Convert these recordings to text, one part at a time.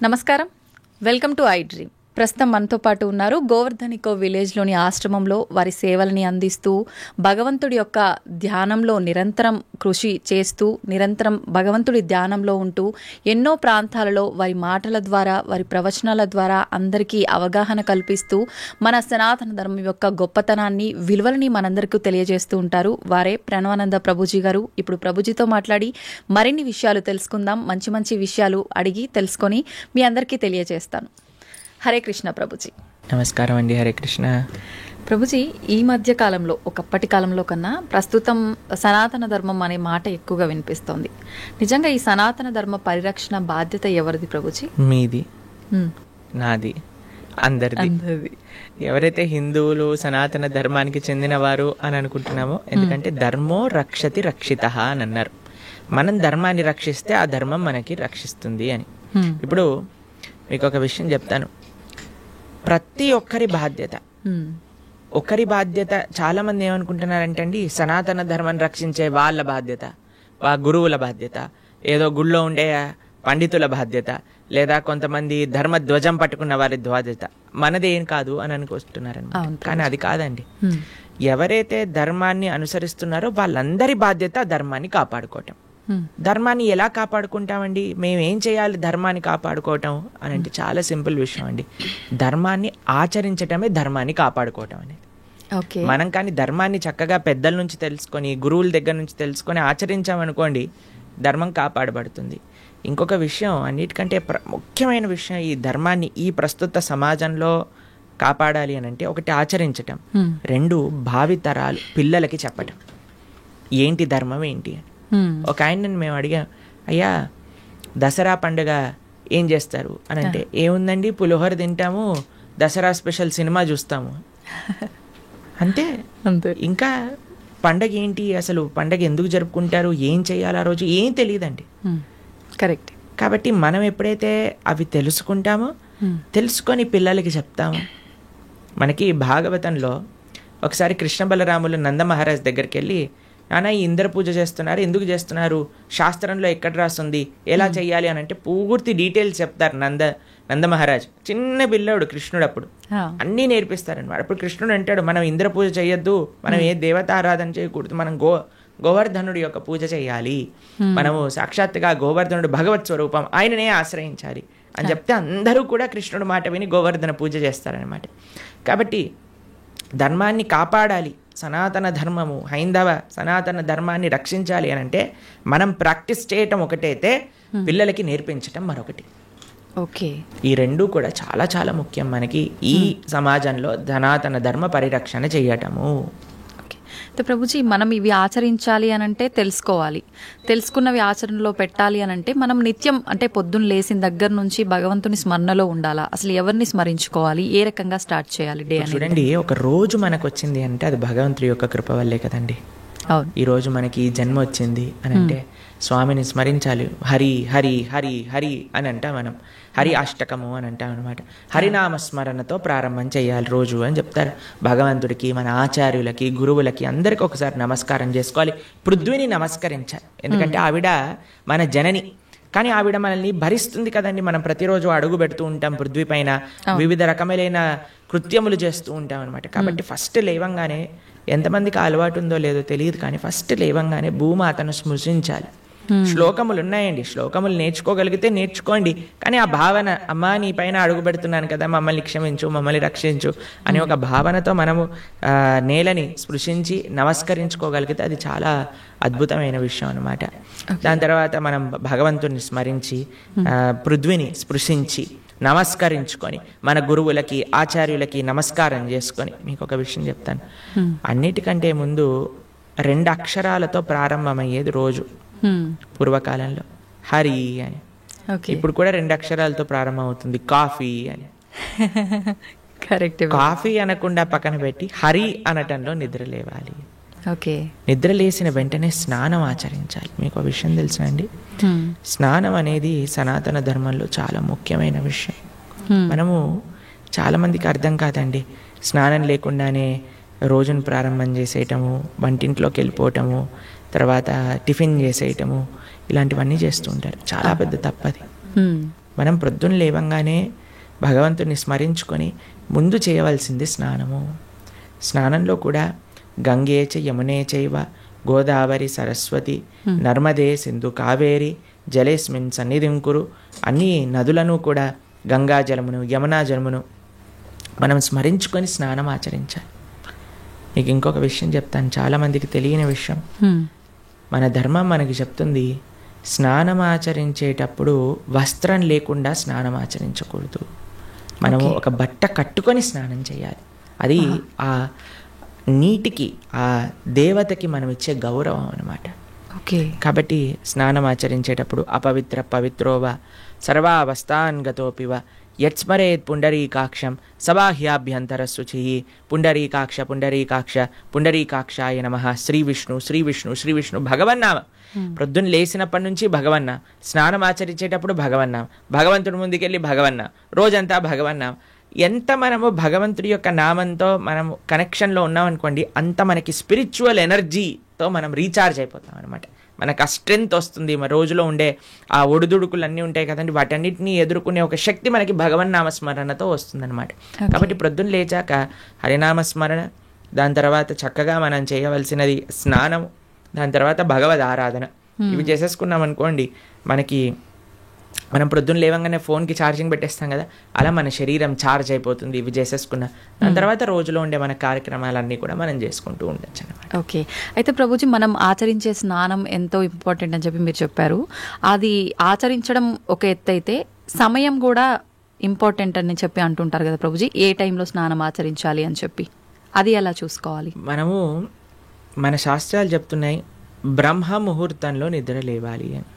నమస్కారం, welcome to I dream. ప్రస్తుతం మనతో పాటు ఉన్నారు గోవర్ధనికో విలేజ్లోని ఆశ్రమంలో వారి సేవలని అందిస్తూ భగవంతుడి యొక్క ధ్యానంలో నిరంతరం కృషి చేస్తూ నిరంతరం భగవంతుడి ధ్యానంలో ఉంటూ ఎన్నో ప్రాంతాలలో వారి మాటల ద్వారా వారి ప్రవచనాల ద్వారా అందరికీ అవగాహన కల్పిస్తూ మన సనాతన ధర్మం యొక్క గొప్పతనాన్ని విలువలని మనందరికీ తెలియజేస్తూ ఉంటారు. వారే ప్రణవానంద ప్రభుజీ గారు. ఇప్పుడు ప్రభుజీతో మాట్లాడి మరిన్ని విషయాలు తెలుసుకుందాం. మంచి మంచి విషయాలు అడిగి తెలుసుకొని మీ అందరికీ తెలియజేస్తాను. హరే కృష్ణ ప్రభుజీ. నమస్కారం అండి. హరే కృష్ణ ప్రభుజీ. ఈ మధ్య కాలంలో ఒకప్పటి కాలంలో కన్నా ప్రస్తుతం సనాతన ధర్మం అనే మాట ఎక్కువగా వినిపిస్తోంది. నిజంగా ఈ సనాతన ధర్మ పరిరక్షణ బాధ్యత ఎవరిది ప్రభుజీ? మీది, నాది, అందరిది. ఎవరైతే హిందువులు సనాతన ధర్మానికి చెందినవారు అని అనుకుంటున్నామో, ఎందుకంటే ధర్మో రక్షతి రక్షిత అని అన్నారు. మనం ధర్మాన్ని రక్షిస్తే ఆ ధర్మం మనకి రక్షిస్తుంది అని. ఇప్పుడు మీకు ఒక విషయం చెప్తాను. ప్రతి ఒక్కరి బాధ్యత, ఒకరి బాధ్యత. చాలా మంది ఏమనుకుంటున్నారంటే అండి, సనాతన ధర్మాన్ని రక్షించే వాళ్ళ బాధ్యత, గురువుల బాధ్యత, ఏదో గుళ్ళో ఉండే పండితుల బాధ్యత, లేదా కొంతమంది ధర్మ ధ్వజం పట్టుకున్న వారి బాధ్యత, మనదేం కాదు అని అనుకుంటున్నారన్నమాట. కానీ అది కాదండి. ఎవరైతే ధర్మాన్ని అనుసరిస్తున్నారో వాళ్ళందరి బాధ్యత ధర్మాన్ని కాపాడుకోవటం. ధర్మాన్ని ఎలా కాపాడుకుంటామండి? మేము ఏం చేయాలి ధర్మాన్ని కాపాడుకోవటం అని అంటే చాలా సింపుల్ విషయం అండి. ధర్మాన్ని ఆచరించటమే ధర్మాన్ని కాపాడుకోవటం అనేది. మనం కానీ ధర్మాన్ని చక్కగా పెద్దల నుంచి తెలుసుకొని, గురువుల దగ్గర నుంచి తెలుసుకొని ఆచరించామనుకోండి, ధర్మం కాపాడబడుతుంది. ఇంకొక విషయం, అన్నిటికంటే ముఖ్యమైన విషయం, ఈ ధర్మాన్ని ఈ ప్రస్తుత సమాజంలో కాపాడాలి అని అంటే, ఒకటి ఆచరించటం, రెండు భావితరాలు పిల్లలకి చెప్పటం ఏంటి ధర్మం ఏంటి అని. ఒక ఆయనని మేము అడిగాం, అయ్యా దసరా పండుగ ఏం చేస్తారు అని అంటే, ఏముందండి పులిహోర తింటాము, దసరా స్పెషల్ సినిమా చూస్తాము అంతే. ఇంకా పండగ ఏంటి, అసలు పండగ ఎందుకు జరుపుకుంటారు, ఏం చేయాలి ఆ రోజు ఏం తెలియదండి. కరెక్ట్. కాబట్టి మనం ఎప్పుడైతే అవి తెలుసుకుంటామో, తెలుసుకొని పిల్లలకి చెప్తామో. మనకి భాగవతంలో ఒకసారి కృష్ణ బలరాములు నంద మహారాజ్ దగ్గరికి వెళ్ళి, నాన్న ఈ ఇంద్ర పూజ చేస్తున్నారు, ఎందుకు చేస్తున్నారు, శాస్త్రంలో ఎక్కడ రాస్తుంది, ఎలా చెయ్యాలి అని అంటే పూర్తి డీటెయిల్స్ చెప్తారు నంద మహారాజ్. చిన్న పిల్లాడు కృష్ణుడు, అప్పుడు అన్నీ నేర్పిస్తారనమాట. అప్పుడు కృష్ణుడు అంటాడు, మనం ఇంద్ర పూజ చేయొద్దు, మనం ఏ దేవత ఆరాధన చేయకూడదు, మనం గోవర్ధనుడి యొక్క పూజ చేయాలి, మనము సాక్షాత్తుగా గోవర్ధనుడు భగవత్ స్వరూపం, ఆయననే ఆశ్రయించాలి అని చెప్తే అందరూ కూడా కృష్ణుడు మాట విని గోవర్ధన పూజ చేస్తారనమాట. కాబట్టి ధర్మాన్ని కాపాడాలి, సనాతన ధర్మము, హైందవ సనాతన ధర్మాన్ని రక్షించాలి అని అంటే మనం ప్రాక్టీస్ చేయటం ఒకటైతే పిల్లలకి నేర్పించటం మరొకటి. ఓకే. ఈ రెండూ కూడా చాలా చాలా ముఖ్యం మనకి ఈ సమాజంలో సనాతన ధర్మ పరిరక్షణ చేయటము. ప్రభుజీ, మనం ఇవి ఆచరించాలి అని అంటే తెలుసుకోవాలి, తెలుసుకున్నవి ఆచరణలో పెట్టాలి అని అంటే మనం నిత్యం అంటే పొద్దున్న లేచిన దగ్గర నుంచి భగవంతుని స్మరణలో ఉండాలా? అసలు ఎవరిని స్మరించుకోవాలి, ఏ రకంగా స్టార్ట్ చేయాలి డే? చూడండి, ఒక రోజు మనకు వచ్చింది అంటే అది భగవంతుడి యొక్క కృప వల్లే కదండి. అవును. ఈ రోజు మనకి జన్మ వచ్చింది అని అంటే స్వామిని స్మరించాలి. హరి హరి హరి హరి అని అంటాం మనం, హరి అష్టకము అని అంటాం అనమాట. హరినామస్మరణతో ప్రారంభం చేయాలి రోజు అని చెప్తారు. భగవంతుడికి, మన ఆచార్యులకి, గురువులకి అందరికీ ఒకసారి నమస్కారం చేసుకోవాలి. పృథ్వీని నమస్కరించాలి, ఎందుకంటే ఆవిడ మన జనని. కానీ ఆవిడ మనల్ని భరిస్తుంది కదండి. మనం ప్రతిరోజు అడుగు పెడుతూ ఉంటాం పృథ్వీ పైన, వివిధ రకములైన కృత్యములు చేస్తూ ఉంటాం అనమాట. కాబట్టి ఫస్ట్ లేవంగానే, ఎంతమందికి అలవాటు ఉందో లేదో తెలియదు కానీ ఫస్ట్ లేవంగానే భూమాతను స్మృశించాలి. శ్లోకములు ఉన్నాయండి, శ్లోకములు నేర్చుకోగలిగితే నేర్చుకోండి. కానీ ఆ భావన, అమ్మా నీ పైన అడుగు పెడుతున్నాను కదా, మమ్మల్ని క్షమించు, మమ్మల్ని రక్షించు అనే ఒక భావనతో మనము నేలని స్పృశించి నమస్కరించుకోగలిగితే అది చాలా అద్భుతమైన విషయం అనమాట. దాని తర్వాత మనం భగవంతుని స్మరించి పృథ్వీని స్పృశించి నమస్కరించుకొని మన గురువులకి, ఆచార్యులకి నమస్కారం చేసుకొని, మీకు ఒక విషయం చెప్తాను. అన్నిటికంటే ముందు 2 అక్షరాలతో ప్రారంభమయ్యేది రోజు పూర్వకాలంలో, హరి అని. ఇప్పుడు కూడా 2 అక్షరాలతో ప్రారంభం అవుతుంది, కాఫీ అని. కరెక్ట్. కాఫీ అనకుండా పక్కన పెట్టి హరి అనటంలో నిద్ర లేవాలి. ఓకే. నిద్ర లేసిన వెంటనే స్నానం ఆచరించాలి. మీకు ఒక విషయం తెలుసా అండి, స్నానం అనేది సనాతన ధర్మంలో చాలా ముఖ్యమైన విషయం. మనము చాలా మందికి అర్థం కాదండి, స్నానం లేకుండానే రోజును ప్రారంభం చేసేయటము, వంటింట్లోకి వెళ్ళిపోవటము, తర్వాత టిఫిన్ చేసేయటము, ఇలాంటివన్నీ చేస్తూ ఉంటారు. చాలా పెద్ద తప్పది. మనం ప్రొద్దున లేవంగానే భగవంతుని స్మరించుకొని ముందు చేయవలసింది స్నానము. స్నానంలో కూడా గంగే చ యమునే చైవ గోదావరి సరస్వతి నర్మదే సింధు కావేరి జలేస్మిన్ సన్నిధిం కురు, అన్ని నదులను కూడా గంగా జలమును యమునా జలమును మనం స్మరించుకొని స్నానం ఆచరించాలి. మీకు ఇంకొక విషయం చెప్తాను, చాలామందికి తెలియని విషయం. మన ధర్మం మనకి చెప్తుంది, స్నానం ఆచరించేటప్పుడు వస్త్రం లేకుండా స్నానం ఆచరించకూడదు. మనము ఒక బట్ట కట్టుకొని స్నానం చేయాలి. అది ఆ నీటికి, ఆ దేవతకి మనం ఇచ్చే గౌరవం అన్నమాట. కాబట్టి స్నానం ఆచరించేటప్పుడు అపవిత్ర పవిత్రోవ సర్వావస్థాన్ గతోపివ యత్స్మరేత్ పుండరీకాక్షం సబాహ్యాభ్యంతర శుచి పుండరీకాక్ష పుండరీకాక్ష పుండరీకాక్షాయ నమః. శ్రీ విష్ణు శ్రీ విష్ణు శ్రీ విష్ణు భగవన్నామ. ప్రొద్దున లేచినప్పటి నుంచి భగవన్న, స్నానం ఆచరించేటప్పుడు భగవన్న, భగవంతుడి ముందుకెళ్ళి భగవన్న, రోజంతా భగవన్న. ఎంత మనము భగవంతుడి యొక్క నామంతో మనం కనెక్షన్లో ఉన్నామనుకోండి, అంత మనకి స్పిరిచువల్ ఎనర్జీతో మనం రీఛార్జ్ అయిపోతాం అనమాట. మనకు ఆ స్ట్రెంగ్త్ వస్తుంది. మన రోజులో ఉండే ఆ ఒడిదుడుకులు అన్నీ ఉంటాయి కదండి, వాటన్నిటిని ఎదుర్కొనే ఒక శక్తి మనకి భగవన్నామస్మరణతో వస్తుందన్నమాట. కాబట్టి ప్రొద్దున లేచాక హరినామస్మరణ, దాని తర్వాత చక్కగా మనం చేయవలసినది స్నానము, దాని తర్వాత భగవద్ ఆరాధన. ఇవి చేసేసుకున్నాం అనుకోండి, మనం ప్రొద్దున లేవంగానే ఫోన్కి ఛార్జింగ్ పెట్టేస్తాం కదా, అలా మన శరీరం ఛార్జ్ అయిపోతుంది ఇవి చేసేసుకున్నా. దాని తర్వాత రోజులో ఉండే మన కార్యక్రమాలన్నీ కూడా మనం చేసుకుంటూ ఉండొచ్చు అనమాట. ఓకే. అయితే ప్రభుజీ, మనం ఆచరించే స్నానం ఎంతో ఇంపార్టెంట్ అని చెప్పి మీరు చెప్పారు. అది ఆచరించడం ఒక ఎత్తు అయితే సమయం కూడా ఇంపార్టెంట్ అని చెప్పి అంటుంటారు కదా ప్రభుజీ, ఏ టైంలో స్నానం ఆచరించాలి అని చెప్పి, అది ఎలా చూసుకోవాలి? మనము మన శాస్త్రాలు చెప్తున్నాయి, బ్రహ్మ ముహూర్తంలో నిద్ర లేవాలి అని.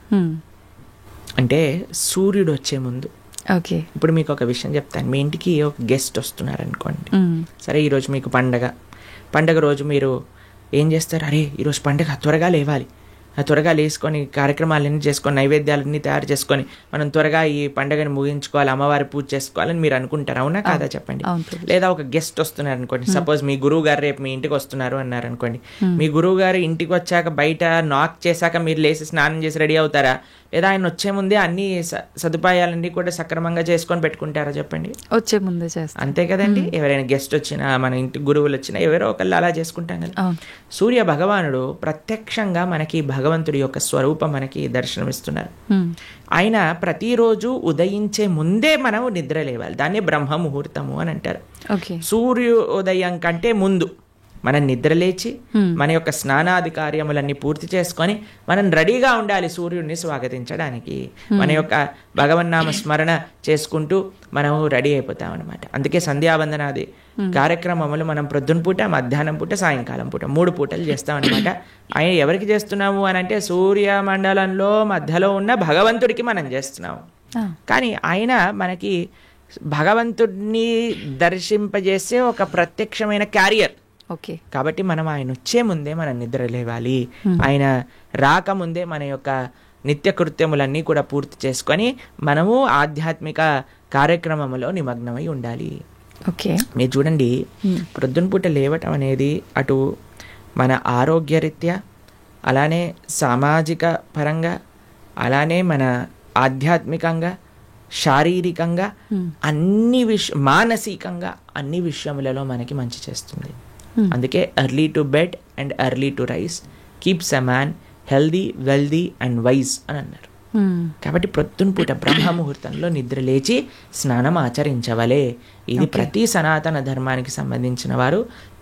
అంటే సూర్యుడు వచ్చే ముందు. ఓకే. ఇప్పుడు మీకు ఒక విషయం చెప్తాను. మీ ఇంటికి ఒక గెస్ట్ వస్తున్నారు అనుకోండి, సరే ఈరోజు మీకు పండగ రోజు మీరు ఏం చేస్తారు, అరే ఈరోజు పండగ, త్వరగా లేవాలి, త్వరగా లేసుకొని కార్యక్రమాలన్నీ చేసుకొని నైవేద్యాలన్నీ తయారు చేసుకొని మనం త్వరగా ఈ పండుగని ముగించుకోవాలి, అమ్మవారి పూజ చేసుకోవాలని మీరు అనుకుంటారు, అవునా కాదా చెప్పండి. లేదా ఒక గెస్ట్ వస్తున్నారు అనుకోండి, సపోజ్ మీ గురువు గారు రేపు మీ ఇంటికి వస్తున్నారు అన్నారు అనుకోండి, మీ గురువు గారు ఇంటికి వచ్చాక బయట నాక్ చేశాక మీరు లేచి స్నానం చేసి రెడీ అవుతారా, లేదా ఆయన వచ్చే ముందే అన్ని సదుపాయాలన్నీ కూడా సక్రమంగా చేసుకొని పెట్టుకుంటారా చెప్పండి? వచ్చే ముందే చేస్తాం, అంతే కదండి. ఎవరైనా గెస్ట్ వచ్చినా, మన ఇంటి గురువులు వచ్చినా, ఎవరో ఒకళ్ళు అలా చేసుకుంటాం కదా. సూర్య భగవానుడు ప్రత్యక్షంగా మనకి భగవంతుడి యొక్క స్వరూపం మనకి దర్శనమిస్తున్నారు. ఆయన ప్రతిరోజు ఉదయించే ముందే మనం నిద్ర లేవాలి, దాన్ని బ్రహ్మ ముహూర్తము అని అంటారు. సూర్యోదయం కంటే ముందు మనం నిద్రలేచి మన యొక్క స్నానాది కార్యములన్నీ పూర్తి చేసుకొని మనం రెడీగా ఉండాలి సూర్యుడిని స్వాగతించడానికి. మన యొక్క భగవన్నామ స్మరణ చేసుకుంటూ మనం రెడీ అయిపోతాం అనమాట. అందుకే సంధ్యావందనాది కార్యక్రమములు మనం ప్రొద్దున పూట, మధ్యాహ్నం పూట, సాయంకాలం పూట 3 పూటలు చేస్తాం అనమాట. ఆయన ఎవరికి చేస్తున్నాము అని అంటే సూర్యమండలంలో మధ్యలో ఉన్న భగవంతుడికి మనం చేస్తున్నాము. కానీ ఆయన మనకి భగవంతుడిని దర్శింపజేసే ఒక ప్రత్యక్షమైన క్యారియర్. ఓకే. కాబట్టి మనం ఆయన వచ్చే ముందే మనం నిద్ర లేవాలి, ఆయన రాకముందే మన యొక్క నిత్య కృత్యములన్నీ కూడా పూర్తి చేసుకొని మనము ఆధ్యాత్మిక కార్యక్రమంలో నిమగ్నమై ఉండాలి. ఓకే. మీరు చూడండి, ప్రొద్దున పూట లేవటం అనేది అటు మన ఆరోగ్యరీత్యా, అలానే సామాజిక పరంగా, అలానే మన ఆధ్యాత్మికంగా, శారీరకంగా, అన్ని మానసికంగా అన్ని విషయములలో మనకి మంచి చేస్తుంది. అందుకే early to bed and early to rice keeps a man healthy, wealthy and wise అని అన్నారు. కాబట్టి ప్రొద్దున పూట బ్రహ్మ ముహూర్తంలో నిద్ర లేచి స్నానం ఆచరించవలే. ఇది ప్రతి సనాతన ధర్మానికి సంబంధించిన వారు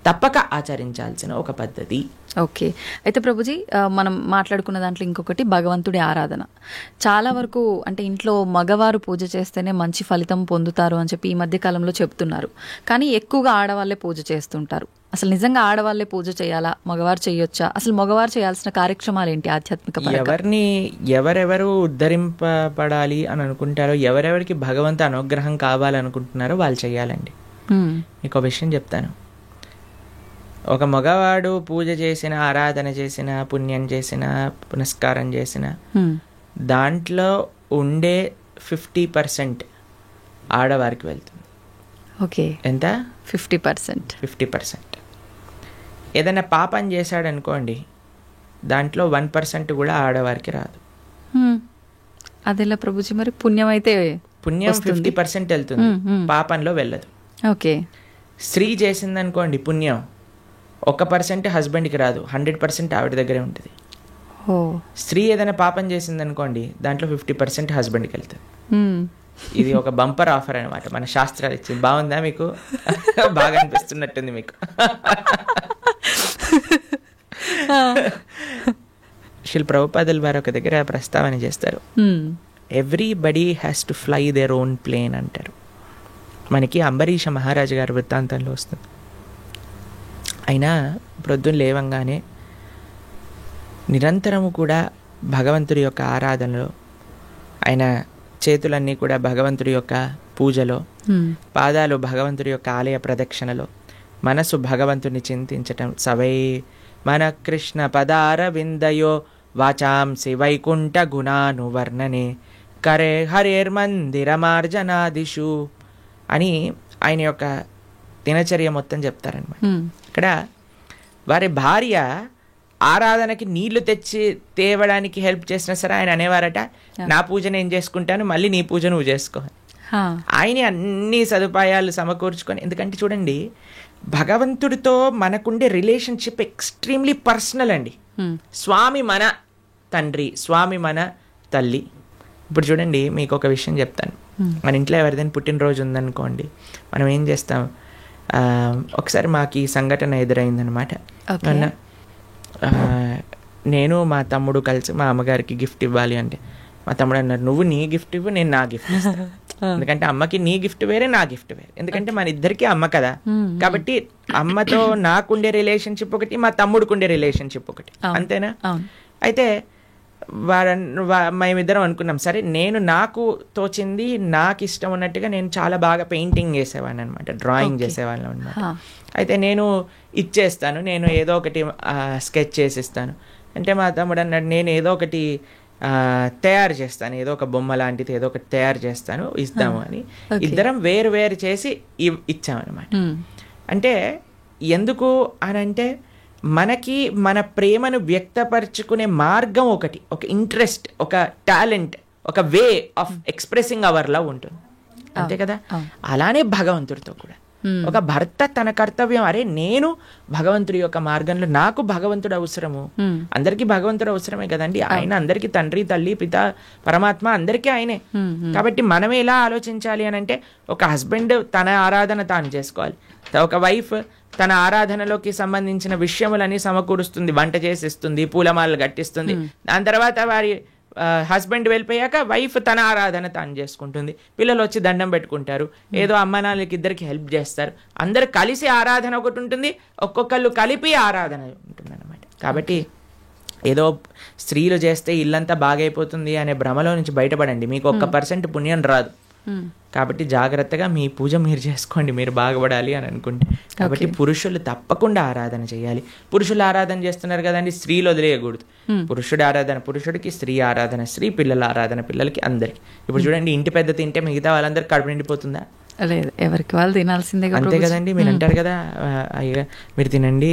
తప్పక ఆచరించాల్సిన ఒక పద్ధతి. ఓకే. అయితే ప్రభుజీ, మనం మాట్లాడుకున్న దాంట్లో ఇంకొకటి భగవంతుడి ఆరాధన. చాలా వరకు అంటే ఇంట్లో మగవారు పూజ చేస్తేనే మంచి ఫలితం పొందుతారు అని చెప్పి ఈ మధ్య కాలంలో చెప్తున్నారు. కానీ ఎక్కువగా ఆడవాళ్ళే పూజ చేస్తుంటారు. అసలు నిజంగా ఆడవాళ్ళే పూజ చేయాలా, మగవారు చేయొచ్చా? అసలు మగవారు చేయాల్సిన కార్యక్రమాలు ఏంటి ఆధ్యాత్మిక? ఎవరెవరు ఉద్ధరింపబడాలి అని అనుకుంటారో, ఎవరెవరికి భగవంతు అనుగ్రహం కావాలనుకుంటున్నారో వాళ్ళు చేయాలండి. మీకు విషయం చెప్తాను. ఒక మగవాడు పూజ చేసిన, ఆరాధన చేసిన, పుణ్యం చేసిన, పునస్కారం చేసిన, దాంట్లో ఉండే 50% ఆడవారికి వెళ్తుంది. ఓకే. ఎంత? 50%. ఏదైనా పాపం చేశాడనుకోండి, దాంట్లో 1% కూడా ఆడవారికి రాదు. అదెలా ప్రభుజీ మరి? పుణ్యం అయితే పుణ్యం 50% వెళ్తుంది, పాపంలో వెళ్ళదు. ఓకే. స్త్రీ చేసిందనుకోండి పుణ్యం 1% హస్బెండ్కి రాదు, 100% ఆవిడ దగ్గరే ఉంటుంది. స్త్రీ ఏదైనా పాపం చేసిందనుకోండి దాంట్లో 50% హస్బెండ్కి వెళ్తుంది. ఇది ఒక బంపర్ ఆఫర్ అనమాట మన శాస్త్రాలు ఇచ్చింది. బాగుందా మీకు? బాగా అనిపిస్తున్నట్టుంది మీకు. శిల్ ప్రభుపాదుల వారు ఒక దగ్గర ప్రస్తావన చేస్తారు, everybody has to fly their own plane అంటారు. మనకి అంబరీష మహారాజు గారి వృత్తాంతంలో వస్తుంది. అయినా ప్రొద్దున లేవంగానే నిరంతరము కూడా భగవంతుడి యొక్క ఆరాధనలో, ఆయన చేతులన్నీ కూడా భగవంతుడి యొక్క పూజలో, పాదాలు భగవంతుడి యొక్క ఆలయ ప్రదక్షిణలో, మనసు భగవంతుని చింతించటం. సవై మన కృష్ణ పదార విందయో వాచాంసి వైకుంఠ గుణానువర్ణనే కరే హరేర్మందిరమార్జనాదిషు అని ఆయన యొక్క దినచర్య మొత్తం చెప్తారనమాట. ఇక్కడ వారి భార్య ఆరాధనకి నీళ్లు తెచ్చి తేవడానికి హెల్ప్ చేసినా సరే ఆయన అనేవారట, నా పూజ నేను చేసుకుంటాను, మళ్ళీ నీ పూజ నువ్వు చేసుకో. ఆయన అన్ని సదుపాయాలు సమకూర్చుకొని, ఎందుకంటే చూడండి భగవంతుడితో మనకుండే రిలేషన్షిప్ ఎక్స్ట్రీమ్లీ పర్సనల్ అండి. స్వామి మన తండ్రి, స్వామి మన తల్లి. ఇప్పుడు చూడండి మీకు ఒక విషయం చెప్తాను. మన ఇంట్లో ఎవరిదైనా పుట్టినరోజు ఉందనుకోండి, మనం ఏం చేస్తాం, ఒకసారి మాకు ఈ సంఘటన ఎదురైందనమాట. నేను మా తమ్ముడు కలిసి మా అమ్మగారికి గిఫ్ట్ ఇవ్వాలి అంటే మా తమ్ముడు అన్నారు, నువ్వు నీ గిఫ్ట్ ఇవ్వు, నేను నా గిఫ్ట్ ఇస్తాను. ఎందుకంటే అమ్మకి నీ గిఫ్ట్ వేరే, నా గిఫ్ట్ వేరే. ఎందుకంటే మన ఇద్దరికి అమ్మ కదా, కాబట్టి అమ్మతో నాకుండే రిలేషన్షిప్ ఒకటి, మా తమ్ముడికి ఉండే రిలేషన్షిప్ ఒకటి, అంతేనా? అయితే మేమిద్దరం అనుకున్నాం, సరే నేను నాకు తోచింది నాకు ఇష్టం ఉన్నట్టుగా నేను చాలా బాగా పెయింటింగ్ చేసేవాడిని అనమాట, డ్రాయింగ్ చేసేవాళ్ళం అనమాట. అయితే నేను ఇచ్చేస్తాను, నేను ఏదో ఒకటి స్కెచ్ చేసిస్తాను అంటే మా తమ్ముడు అన్నాడు, నేను ఏదో ఒకటి తయారు చేస్తాను, ఏదో ఒక బొమ్మ లాంటిది ఏదో ఒకటి తయారు చేస్తాను, ఇస్తాము అని ఇద్దరం వేరు వేరు చేసి ఇచ్చామన్నమాట. అంటే ఎందుకు అని అంటే మనకి మన ప్రేమను వ్యక్తపరచుకునే మార్గం ఒకటి, ఒక ఇంట్రెస్ట్, ఒక టాలెంట్, ఒక way of expressing hour love ఉంటుంది, అంతే కదా? అలానే భగవంతుడితో కూడా ఒక భర్త తన కర్తవ్యం, అరే నేను భగవంతుడి యొక్క మార్గంలో, నాకు భగవంతుడు అవసరము, అందరికీ భగవంతుడు అవసరమే కదండి. ఆయన అందరికీ తండ్రి, తల్లి, పిత, పరమాత్మ అందరికీ ఆయనే. కాబట్టి మనం ఎలా ఆలోచించాలి అని అంటే, ఒక హస్బెండ్ తన ఆరాధన తాను చేసుకోవాలి, ఒక వైఫ్ తన ఆరాధనలోకి సంబంధించిన విషయములని సమకూరుస్తుంది, వంట చేసిస్తుంది, పూలమాలలు కట్టిస్తుంది. దాని తర్వాత వారి హస్బెండ్ వెళ్ళిపోయాక వైఫ్ తన ఆరాధన తాను చేసుకుంటుంది, పిల్లలు వచ్చి దండం పెట్టుకుంటారు, ఏదో అమ్మ నాన్నలకి ఇద్దరికి హెల్ప్ చేస్తారు, అందరు కలిసి ఆరాధన ఒకటి ఉంటుంది, ఒక్కొక్కళ్ళు కలిపి ఆరాధన ఉంటుంది అన్నమాట. కాబట్టి ఏదో స్త్రీలు చేస్తే ఇల్లంతా బాగైపోతుంది అనే భ్రమలో నుంచి బయటపడండి, మీకు 1% పుణ్యం రాదు. కాబట్టి జాగ్రత్తగా మీ పూజ మీరు చేసుకోండి, మీరు బాగుపడాలి అని అనుకుంటే. కాబట్టి పురుషులు తప్పకుండా ఆరాధన చేయాలి. పురుషులు ఆరాధన చేస్తున్నారు కదండి, స్త్రీలు వదిలేయకూడదు. పురుషుడి ఆరాధన పురుషుడికి, స్త్రీ ఆరాధన స్త్రీ, పిల్లల ఆరాధన పిల్లలకి, అందరికి. ఇప్పుడు చూడండి, ఇంటి పెద్ద తింటే మిగతా వాళ్ళందరికీ కడుపు నిండిపోతుందా? లేదు, ఎవరికి వాళ్ళు తినాల్సిందే, అంతే కదండి. మీరు అంటారు కదా, అయ్యా మీరు తినండి,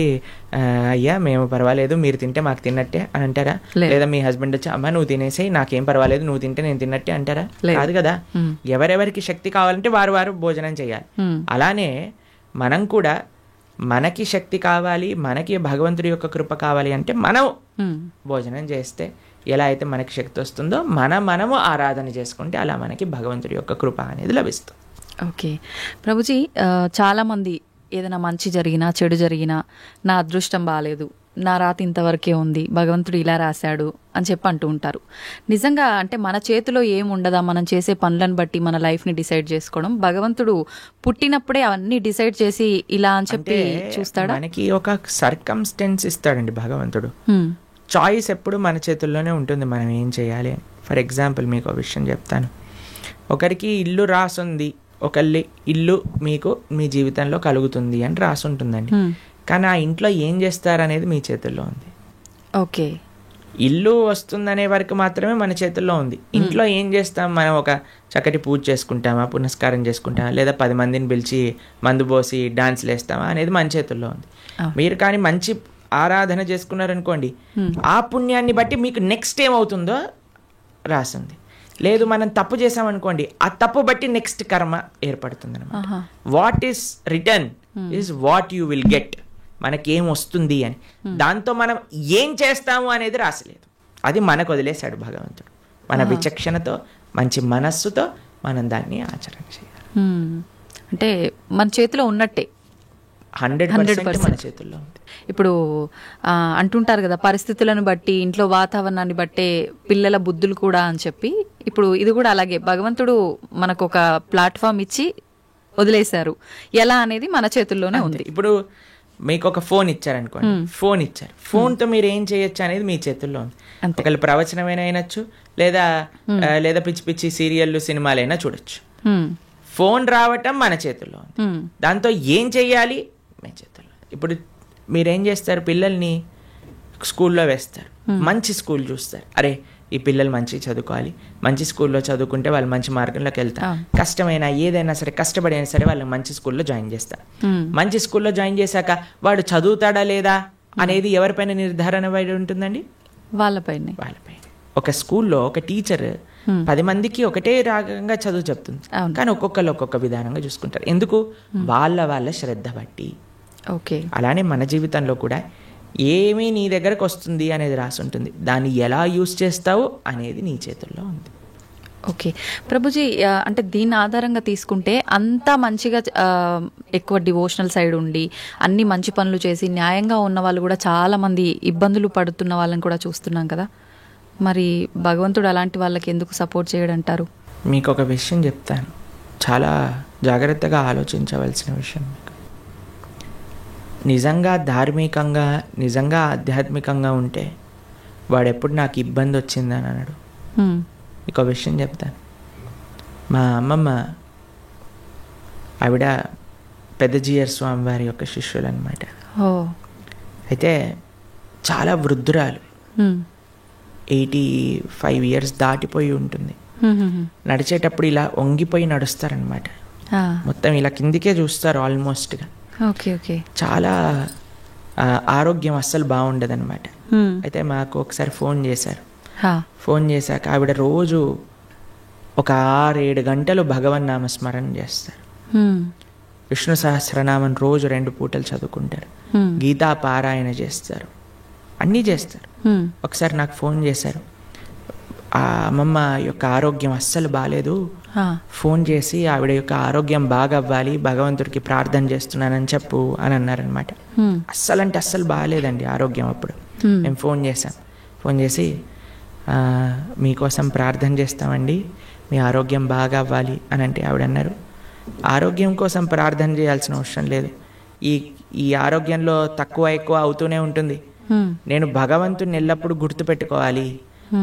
అయ్యా మేము పర్వాలేదు, మీరు తింటే మాకు తిన్నట్టే అని అంటారా? లేదా మీ హస్బెండ్ వచ్చి అమ్మ నువ్వు తినేసి నాకేం పర్వాలేదు, నువ్వు తింటే నేను తిన్నట్టే అంటారా? కాదు కదా. ఎవరెవరికి శక్తి కావాలంటే వారు వారు భోజనం చేయాలి. అలానే మనం కూడా మనకి శక్తి కావాలి, మనకి భగవంతుడి యొక్క కృప కావాలి అంటే మనం భోజనం చేస్తే ఎలా అయితే మనకి శక్తి వస్తుందో మనము ఆరాధన చేసుకుంటే అలా మనకి భగవంతుడి యొక్క కృప అనేది లభిస్తుంది. ఓకే ప్రభుజీ, చాలామంది ఏదైనా మంచి జరిగినా చెడు జరిగినా నా అదృష్టం బాగాలేదు, నా రాత ఇంతవరకే ఉంది, భగవంతుడు ఇలా రాశాడు అని చెప్పి అంటూ ఉంటారు. నిజంగా అంటే మన చేతిలో ఏముండదా, మనం చేసే పనులను బట్టి మన లైఫ్ని డిసైడ్ చేసుకోవడం? భగవంతుడు పుట్టినప్పుడే అవన్నీ డిసైడ్ చేసి ఇలా అని చెప్పి చూస్తాడా? మనకి ఒక సర్కమ్స్టెన్స్ ఇస్తాడండి భగవంతుడు. చాయిస్ ఎప్పుడు మన చేతుల్లోనే ఉంటుంది, మనం ఏం చేయాలి అని. ఫర్ ఎగ్జాంపుల్ మీకు ఒక విషయం చెప్తాను. ఒకరికి ఇల్లు రాసుంది, ఒకళ్ళి ఇల్లు మీకు మీ జీవితంలో కలుగుతుంది అని రాసి ఉంటుందండి, కానీ ఆ ఇంట్లో ఏం చేస్తారనేది మీ చేతుల్లో ఉంది. ఓకే, ఇల్లు వస్తుందనే వరకు మాత్రమే మన చేతుల్లో ఉంది. ఇంట్లో ఏం చేస్తాం, మనం ఒక చక్కటి పూజ చేసుకుంటామా, పునస్కారం చేసుకుంటామా, లేదా 10 మందిని పిలిచి మందు పోసి డాన్స్లు వేస్తామా అనేది మన చేతుల్లో ఉంది. మీరు కానీ మంచి ఆరాధన చేసుకున్నారనుకోండి, ఆ పుణ్యాన్ని బట్టి మీకు నెక్స్ట్ ఏమవుతుందో రాసింది. లేదు మనం తప్పు చేసామనుకోండి, ఆ తప్పు బట్టి నెక్స్ట్ కర్మ ఏర్పడుతుంది అనమాట. What is return is what you will get. మనకేం వస్తుంది అని, దాంతో మనం ఏం చేస్తాము అనేది రాసలేదు, అది మనకు వదిలేశాడు భగవంతుడు. మన విచక్షణతో మంచి మనస్సుతో మనం దాన్ని ఆచరణ చేయాలి. అంటే మన చేతిలో ఉన్నట్టే, 100% మన చేతుల్లో ఉంది. ఇప్పుడు అంటుంటారు కదా, పరిస్థితులను బట్టి ఇంట్లో వాతావరణాన్ని బట్టే పిల్లల బుద్ధులు కూడా అని చెప్పి, ఇప్పుడు ఇది కూడా అలాగే భగవంతుడు మనకు ఒక ప్లాట్ఫామ్ ఇచ్చి వదిలేశారు, ఎలా అనేది మన చేతుల్లోనే ఉంది. ఇప్పుడు మీకు ఒక ఫోన్ ఇచ్చారనుకోండి, ఫోన్ ఇచ్చారు, ఫోన్తో మీరు ఏం చేయొచ్చు అనేది మీ చేతుల్లో ఉంది. ఒకళ్ళు ప్రవచనమైనా అయినచ్చు, లేదా పిచ్చి పిచ్చి సీరియళ్ళు సినిమాలైనా చూడొచ్చు. ఫోన్ రావటం మన చేతుల్లో ఉంది, దాంతో ఏం చెయ్యాలి మీ చేతుల్లో. ఇప్పుడు మీరేం చేస్తారు, పిల్లల్ని స్కూల్లో వేస్తారు, మంచి స్కూల్ చూస్తారు, అరే ఈ పిల్లలు మంచి చదువుకోవాలి, మంచి స్కూల్లో చదువుకుంటే వాళ్ళు మంచి మార్గంలోకి వెళ్తారు, కష్టమైనా ఏదైనా సరే కష్టపడైనా సరే వాళ్ళని మంచి స్కూల్లో జాయిన్ చేస్తారు. మంచి స్కూల్లో జాయిన్ చేశాక వాడు చదువుతాడా లేదా అనేది ఎవరిపైన నిర్ధారణ పడి ఉంటుందండి? వాళ్ళపైన. ఒక స్కూల్లో ఒక టీచర్ 10 మందికి ఒకటే రాగంగా చదువు చెప్తుంది, కానీ ఒక్కొక్కరు ఒక్కొక్క విధానంగా చూసుకుంటారు. ఎందుకు? వాళ్ళ శ్రద్ధ బట్టి. ఓకే. అలానే మన జీవితంలో కూడా ఏమీ నీ దగ్గరకు వస్తుంది అనేది రాసి ఉంటుంది, దాన్ని ఎలా యూజ్ చేస్తావు అనేది నీ చేతుల్లో ఉంది. ఓకే ప్రభుజీ, అంటే దీని ఆధారంగా తీసుకుంటే అంతా మంచిగా ఎక్కువ డివోషనల్ సైడ్ ఉండి అన్ని మంచి పనులు చేసి న్యాయంగా ఉన్న వాళ్ళు కూడా చాలా మంది ఇబ్బందులు పడుతున్న వాళ్ళని కూడా చూస్తున్నాం కదా, మరి భగవంతుడు అలాంటి వాళ్ళకి ఎందుకు సపోర్ట్ చేయడంటారు? మీకు ఒక విషయం చెప్తాను, చాలా జాగ్రత్తగా ఆలోచించవలసిన విషయం. నిజంగా ధార్మికంగా, నిజంగా ఆధ్యాత్మికంగా ఉంటే వాడెప్పుడు నాకు ఇబ్బంది వచ్చిందని అన్నాడు. మీకు ఒక విషయం చెప్తాను, మా అమ్మమ్మ ఆవిడ పెద్దజీయర్ స్వామి వారి యొక్క శిష్యులు అనమాట. అయితే చాలా వృద్ధురాలు, 85 years దాటిపోయి ఉంటుంది. నడిచేటప్పుడు ఇలా వంగిపోయి నడుస్తారనమాట, మొత్తం ఇలా కిందికే చూస్తారు ఆల్మోస్ట్గా. చాలా ఆరోగ్యం అస్సలు బాగుండదన్నమాట. అయితే మాకు ఒకసారి ఫోన్ చేశారు. ఫోన్ చేశాక ఆవిడ రోజు ఒక 6-7 గంటలు భగవన్ నామ స్మరణ చేస్తారు, విష్ణు సహస్రనామం రోజు 2 పూటలు చదువుకుంటారు, గీతా పారాయణ చేస్తారు, అన్నీ చేస్తారు. ఒకసారి నాకు ఫోన్ చేశారు, ఆ అమ్మమ్మ యొక్క ఆరోగ్యం అస్సలు బాగాలేదు, ఫోన్ చేసి ఆవిడ యొక్క ఆరోగ్యం బాగా అవ్వాలి, భగవంతుడికి ప్రార్థన చేస్తున్నానని చెప్పు అని అన్నారనమాట. అస్సలంటే అస్సలు బాగాలేదండి ఆరోగ్యం. అప్పుడు మేము ఫోన్ చేశాం, ఫోన్ చేసి మీకోసం ప్రార్థన చేస్తామండి, మీ ఆరోగ్యం బాగా అవ్వాలి అని అంటే ఆవిడ అన్నారు, ఆరోగ్యం కోసం ప్రార్థన చేయాల్సిన అవసరం లేదు, ఈ ఆరోగ్యంలో తక్కువ ఎక్కువ అవుతూనే ఉంటుంది, నేను భగవంతుని ఎల్లప్పుడూ గుర్తుపెట్టుకోవాలి,